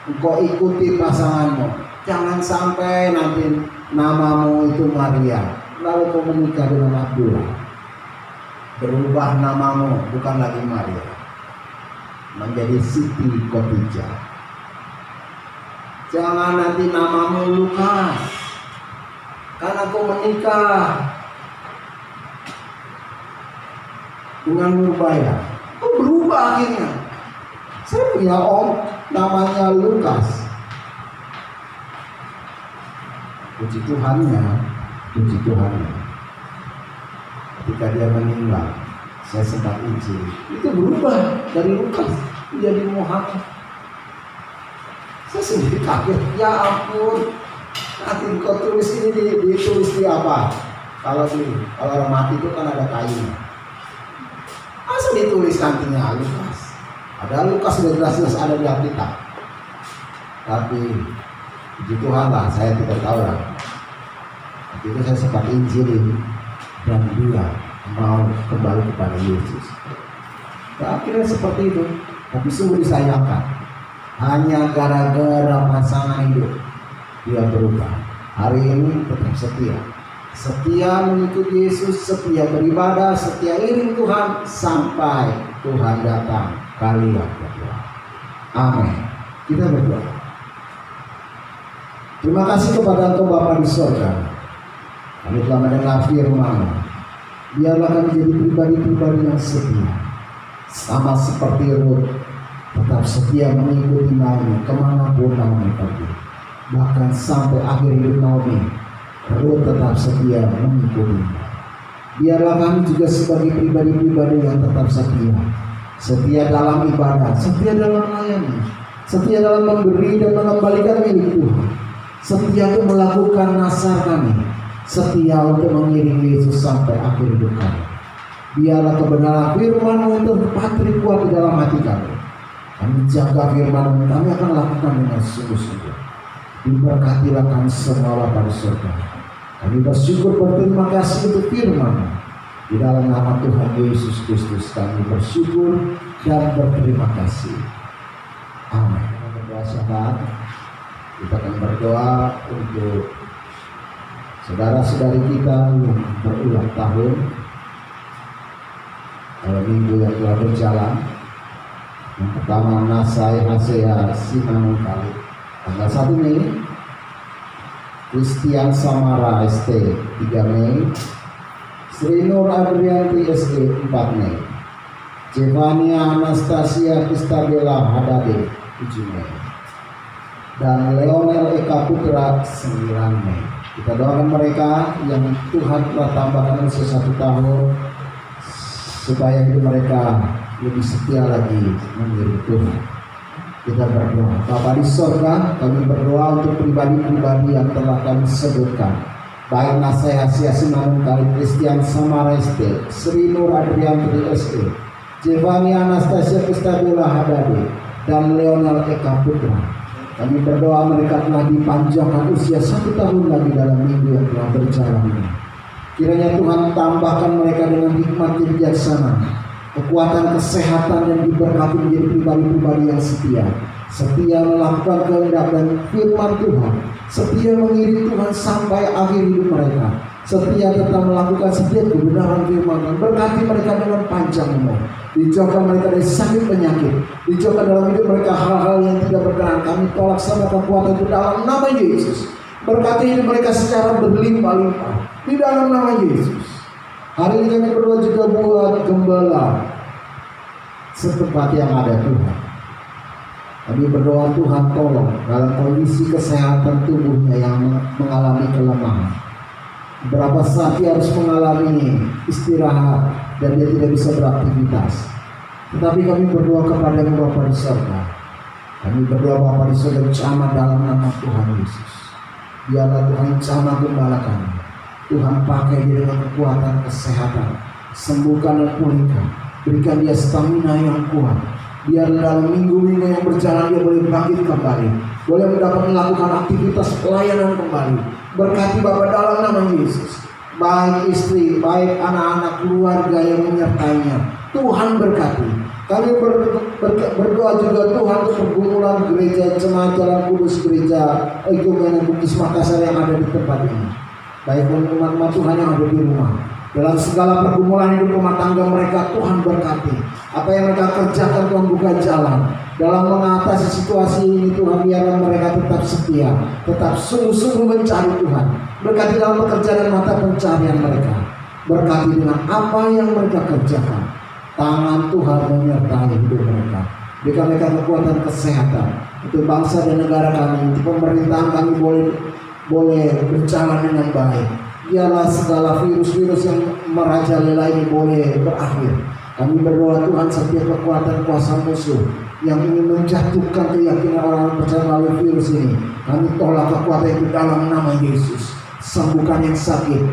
Speaker 3: engkau ikuti pasanganmu. Jangan sampai nanti namamu itu Maria, lalu kau menikah dengan Abdullah. Berubah namamu, bukan lagi Maria, menjadi Siti Khadijah. Jangan nanti namamu Lukas, karena kau menikah dengan Nurbaya. Kau berubah akhirnya. Saya punya om namanya Lukas. Puji Tuhannya. Ketika dia meninggal, saya sempat Injil, itu berubah dari Lukas menjadi Muhammad. Saya sendiri kaget, ya ampun, nanti kau tulis ini ditulis di apa? Kalau orang mati itu kan ada kayunya. Masa ditulis nantinya Lukas? Ada Lukas sudah jelas-jelas ada di Alkitab. Tapi puji Tuhan lah, saya tidak tahu lah. Waktu itu saya sempat Injilin dan dia mau kembali kepada Yesus. Nah, akhirnya seperti itu. Tapi sungguh disayangkan, hanya gara-gara pasangan hidup dia berubah. Hari ini tetap setia mengikuti Yesus, setia beribadah, setia iring Tuhan sampai Tuhan datang kali yang kedua. Amin. Kita berdoa. Terima kasih kepada Engkau Bapa di sorga. Kami telah mendengar firman. Biarlah kami jadi pribadi-pribadi yang setia, sama seperti Rut, tetap setia mengikuti Naomi kemanapun Naomi pergi. Bahkan sampai akhir hidup Naomi, Rut tetap setia mengikuti. Biarlah kami juga sebagai pribadi-pribadi yang tetap setia dalam ibadah, setia dalam melayani, setia dalam memberi dan mengembalikan milik Tuhan, setia untuk melakukan nasar kami, setia untuk mengiringi Yesus sampai akhir hidup kami. Biarlah kebenaran firman-Mu itu patri kuat di dalam hati kami. Kami jaga firman-Mu, kami akan lakukan dengan sungguh-sungguh. Diberkatilah kami semua Bapa di surga. Kami bersyukur, berterima kasih untuk firman-Mu. Di dalam nama Tuhan Yesus Kristus kami bersyukur dan berterima kasih. Amin. Berdoa sahabat, kita akan berdoa untuk saudara-saudari kita yang berulang tahun. Kalau minggu yang telah berjalan, yang pertama Nasai Hasea Simanung Kali tanggal 1 Mei, Christian Samara ST 3 Mei, Sri Nur Adrianti SE 4 Mei, Jevania Anastasia Kristabella Hadade 7 Mei, dan Leonel Eka Putra 9 Mei. Kita doakan mereka yang Tuhan telah tambahkan usia 1 tahun supaya hidup mereka lebih setia lagi mengiring Tuhan. Kita berdoa. Bapa di sorga, kami berdoa untuk pribadi-pribadi yang telah kami sebutkan, baik Naseh Asiasi Manung Kali, Christian Samara ST, Sri Nur Adrianti SE, Jevani Anastasia Kristabella Hadade, dan Leonel Eka Putra. Kami berdoa mereka telah dipanjangkan usia 1 tahun lagi dalam minggu yang telah berjalan ini. Kiranya Tuhan tambahkan mereka dengan hikmat yang bijaksana, kekuatan kesehatan, dan diberkati menjadi pribadi-pribadi yang setia melakukan kehendak dan firman Tuhan, setia mengiring Tuhan sampai akhir hidup mereka, setia tetap melakukan setiap kebenaran firman. Berkati mereka dengan panjang umur, dijauhkan mereka dari sakit penyakit, dijauhkan dalam hidup mereka hal-hal yang tidak berkenan. Kami tolak sama kekuatan itu dalam nama Yesus. Berkati hidup mereka secara berlimpah-limpah di dalam nama Yesus. Hari ini kami berdoa juga buat gembala setempat yang ada Tuhan. Kami berdoa Tuhan tolong dalam kondisi kesehatan tubuhnya yang mengalami kelemahan. Berapa saat dia harus mengalami istirahat dan dia tidak bisa beraktivitas. Tetapi kami berdoa kepada Bapa di surga. Kami berdoa Bapa di surga, jamah dalam nama Tuhan Yesus. Biarlah Tuhan jamah gembala kami. Tuhan pakai dia dengan kekuatan kesehatan, sembuhkan dan pulihkan. Berikan dia stamina yang kuat. Biar dalam minggu-minggu yang berjalan dia boleh bangkit kembali, boleh mendapat melakukan aktivitas pelayanan kembali. Berkati Bapa dalam nama Yesus, baik istri, baik anak-anak, keluarga yang menyertainya. Tuhan berkati. Kami berdoa juga Tuhan untuk pergumulan gereja Jemaat Jalan Kudus, gereja Ekumenik Bugis Makassar yang ada di tempat ini. Baik umat-umat Tuhan yang ada di rumah, dalam segala pergumulan hidup rumah tangga mereka, Tuhan berkati. Apa yang mereka kerjakan, Tuhan buka jalan. Dalam mengatasi situasi ini, Tuhan biarlah mereka tetap setia, tetap sungguh-sungguh mencari Tuhan. Berkati dalam pekerjaan dan mata pencarian mereka. Berkati dengan apa yang mereka kerjakan. Tangan Tuhan menyertai hidup mereka. Berikan mereka kekuatan kesehatan untuk bangsa dan negara kami, untuk pemerintahan kami boleh berjalan dengan baik. Biarlah segala virus-virus yang merajalela ini boleh berakhir. Kami berdoa Tuhan, setiap kekuatan kuasa musuh yang ingin menjatuhkan keyakinan orang percaya melalui virus ini, kami tolak kekuatan itu dalam nama Yesus. Sembuhkan yang sakit,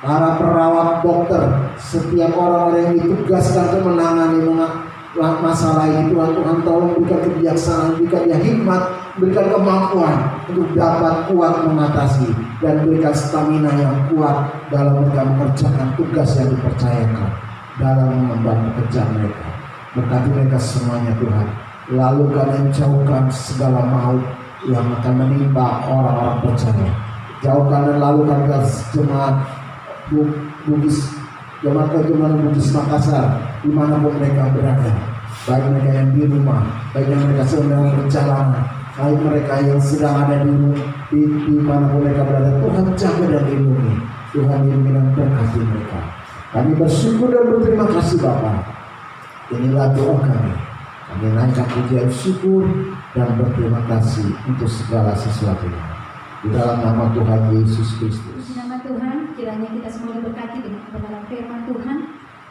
Speaker 3: para perawat, dokter, setiap orang-orang yang ditugaskan untuk menangani masalah ini, Tuhan tolong berikan kebijaksanaan, berikan dia hikmat, berikan kemampuan untuk dapat kuat mengatasi, dan berikan stamina yang kuat dalam mereka mengerjakan tugas yang dipercayakan dalam mengemban pekerjaan mereka. Berkati mereka semuanya Tuhan. Lalu kalian jauhkan segala maut yang akan menimpa orang-orang percaya. Jauhkan dan lalukan ke jemaat Bugis, jemaat Ekumenik Bugis Makassar, dimanapun mereka berada. Baik mereka yang di rumah, baik yang mereka sedang dalam perjalanan, baik mereka yang sedang ada di manapun mereka berada. Tuhan jaga dan lindungi. Tuhan lindungi dan berkati mereka. Kami bersyukur dan berterima kasih Bapa. Inilah doa kami. Kami naikkan pujian syukur dan berterima kasih untuk segala sesuatunya. Di dalam nama Tuhan Yesus Kristus.
Speaker 2: Di nama Tuhan, kiranya kita semua diberkati dengan kebenaran firman Tuhan.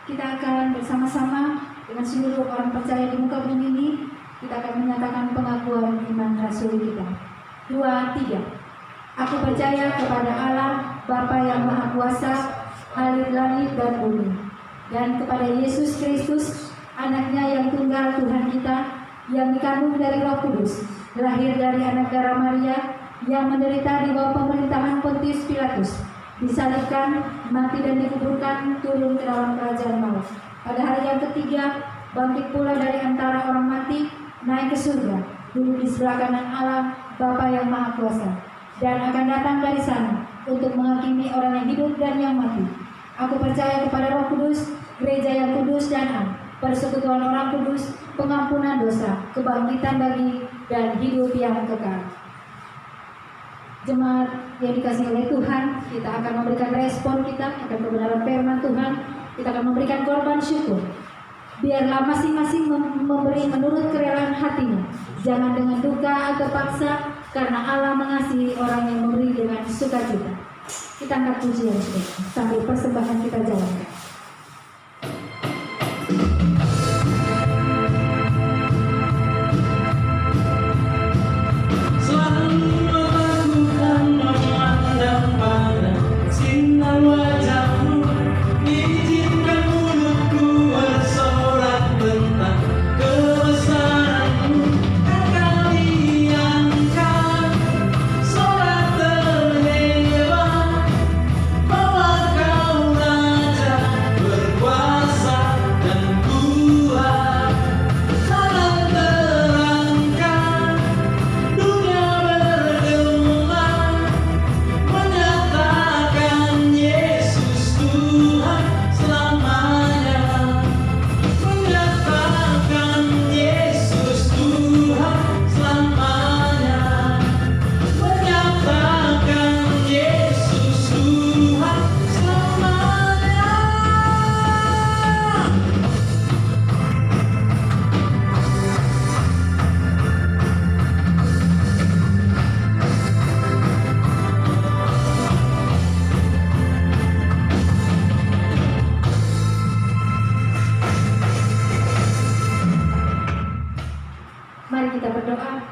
Speaker 2: Kita akan bersama-sama dengan seluruh orang percaya di muka bumi ini, kita akan menyatakan pengakuan iman rasul kita. 2, 3. Aku percaya kepada Allah, Bapa yang Maha Kuasa, Halik langit dan bumi, dan kepada Yesus Kristus, Anaknya yang tunggal Tuhan kita, yang dikandung dari Roh Kudus, lahir dari anak darah Maria, yang menderita di bawah pemerintahan Pontius Pilatus, disalibkan, mati dan dikuburkan, turun ke dalam kerajaan maut. Pada hari yang ketiga, bangkit pula dari antara orang mati, naik ke surga, duduk di sebelah kanan Allah, Bapa yang Maha Kuasa, dan akan datang dari sana untuk menghakimi orang yang hidup dan yang mati. Aku percaya kepada Roh Kudus, gereja yang kudus dan am, persekutuan orang kudus, pengampunan dosa, kebangkitan bagi dan hidup yang kekal. Jemaat yang dikasihi oleh Tuhan, kita akan memberikan respon kita akan kebenaran firman Tuhan. Kita akan memberikan korban syukur. Biarlah masing-masing memberi menurut kerelaan hatinya. Jangan dengan duka atau paksa, karena Allah mengasihi orang yang memberi dengan sukacita. Kita angkat pujian sambil persembahan kita jalankan. Mari kita berdoa.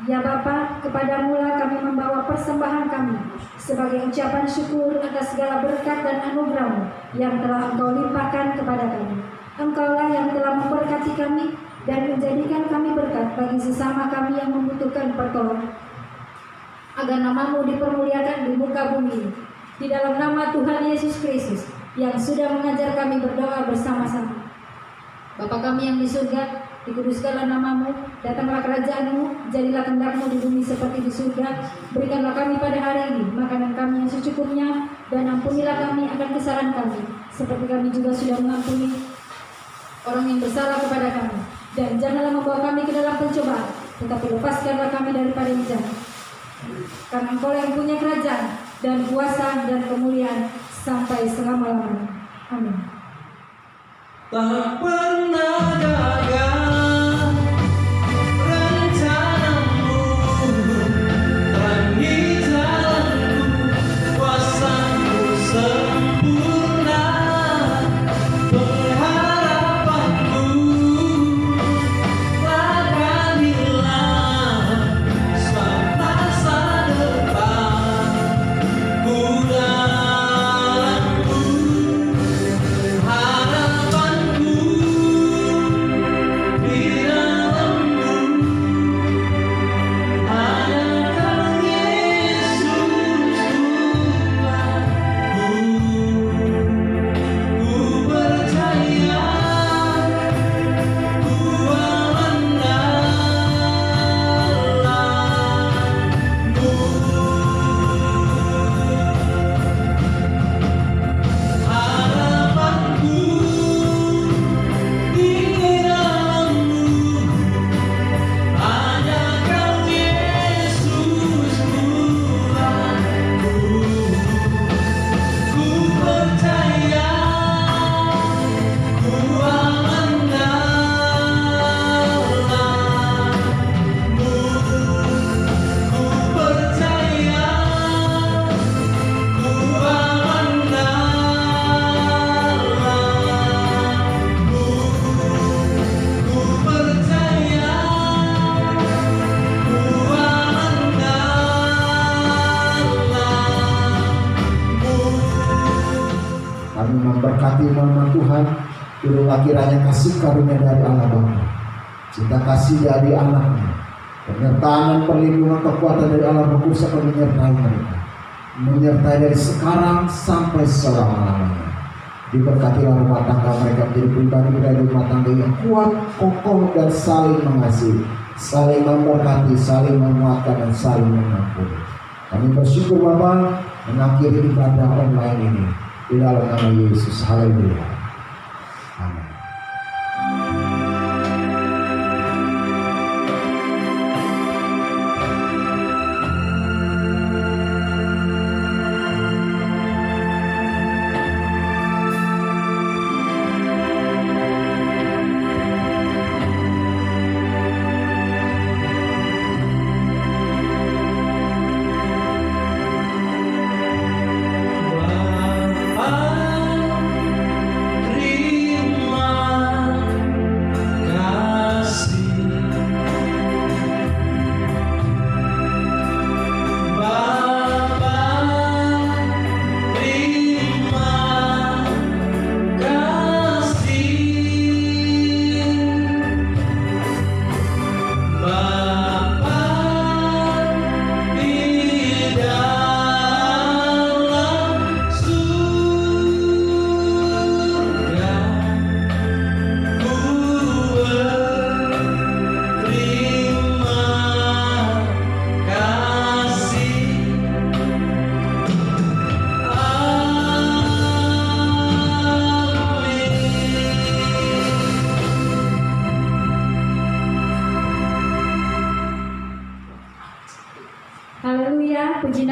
Speaker 2: Ya Bapa, kepadamu-lah kami membawa persembahan kami sebagai ucapan syukur atas segala berkat dan anugerah-Mu yang telah Engkau limpahkan kepada kami. Engkaulah yang telah memberkati kami dan menjadikan kami berkat bagi sesama kami yang membutuhkan pertolongan. Agar nama-Mu dipermuliakan di muka bumi. Di dalam nama Tuhan Yesus Kristus yang sudah mengajar kami berdoa bersama-sama. Bapa kami yang di surga, dikuduskanlah nama-Mu, datanglah kerajaan-Mu, jadilah kehendak-Mu di bumi seperti di surga. Berikanlah kami pada hari ini makanan kami yang secukupnya, dan ampunilah kami akan kesalahan kami, seperti kami juga sudah mengampuni orang yang bersalah kepada kami. Dan janganlah membawa kami ke dalam pencobaan, tetapi lepaskanlah kami daripada yang jahat. Karena Engkau yang punya kerajaan dan kuasa dan kemuliaan sampai selama-lamanya. Amin.
Speaker 1: Tak pernah gagal rencanamu, terangi jalanku, kuasamu sempurna, pengharapanku takkan hilang semasa depan. Ku dalammu harapanku, di dalammu hanya Kau Yesus Tuhanku. Ku percaya, ku andalkanmu. Harapanku di dalammu hanya Kau Yesus Tuhanku. Ku percaya, ku andalkanmu. Ku percaya, ku andalkanmu. Ku percaya, ku andalkanmu.
Speaker 3: Kami memberkati nama Tuhan. Turunlah kiranya kasih karunia dari Allah Bapa, cinta kasih dari anaknya, penyertaan dan perlindungan kekuatan dari Allah berkuasa menyertai mereka, menyertai dari sekarang sampai selama-lamanya. Diberkatilah rumah tangga mereka menjadi pribadi dari rumah tangga yang kuat, kokoh, dan saling mengasihi, saling memberkati, saling menguatkan, dan saling mengampuni. Kami bersyukur Bapa mengakhiri ibadah online ini di dalam nama Yesus. Haleluya. Amin.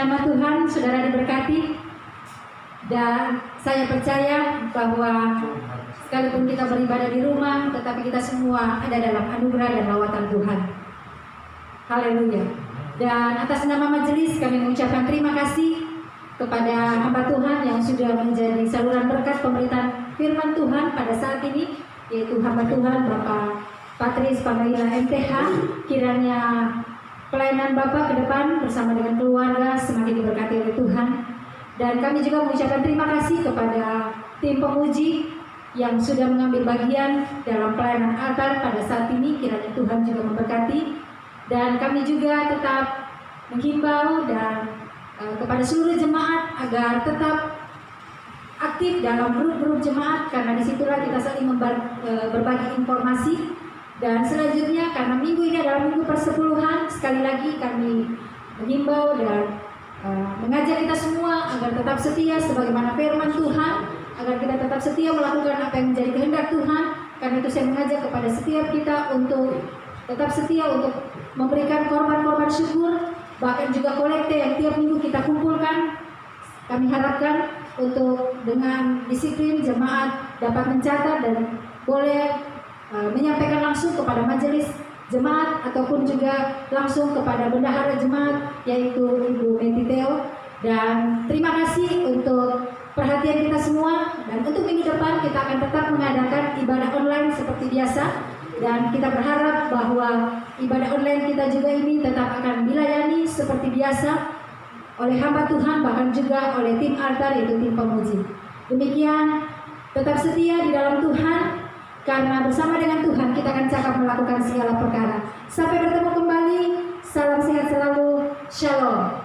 Speaker 2: nama Tuhan, saudara diberkati. Dan saya percaya bahwa sekalipun kita beribadah di rumah, tetapi kita semua ada dalam anugerah dan lawatan Tuhan. Haleluya. Dan atas nama majelis kami mengucapkan terima kasih kepada hamba Tuhan yang sudah menjadi saluran berkat pemberitaan firman Tuhan pada saat ini, yaitu hamba Tuhan Bapak Patris Pamela MTH. Kiranya pelayanan Bapak ke depan bersama dengan keluarga semakin diberkati oleh Tuhan. Dan kami juga mengucapkan terima kasih kepada tim pemuji yang sudah mengambil bagian dalam pelayanan altar pada saat ini. Kiranya Tuhan juga memberkati. Dan kami juga tetap menghimbau dan kepada seluruh jemaat agar tetap aktif dalam grup-grup jemaat, karena disitulah kita saling berbagi informasi. Dan selanjutnya, karena minggu ini adalah minggu persepuluhan, sekali lagi kami menghimbau dan mengajak kita semua agar tetap setia sebagaimana firman Tuhan, agar kita tetap setia melakukan apa yang menjadi kehendak Tuhan. Karena itu saya mengajak kepada setiap kita untuk tetap setia untuk memberikan korban-korban syukur, bahkan juga kolekte yang tiap minggu kita kumpulkan. Kami harapkan untuk dengan disiplin jemaat dapat mencatat dan boleh menyampaikan langsung kepada majelis jemaat ataupun juga langsung kepada bendahara jemaat, yaitu Ibu Menti Theo. Dan terima kasih untuk perhatian kita semua. Dan untuk minggu depan kita akan tetap mengadakan ibadah online seperti biasa. Dan kita berharap bahwa ibadah online kita juga ini tetap akan dilayani seperti biasa oleh hamba Tuhan, bahkan juga oleh tim altar, yaitu tim pemuji. Demikian, tetap setia di dalam Tuhan, karena bersama dengan Tuhan kita akan cakap melakukan segala perkara. Sampai bertemu kembali. Salam sehat selalu. Shalom.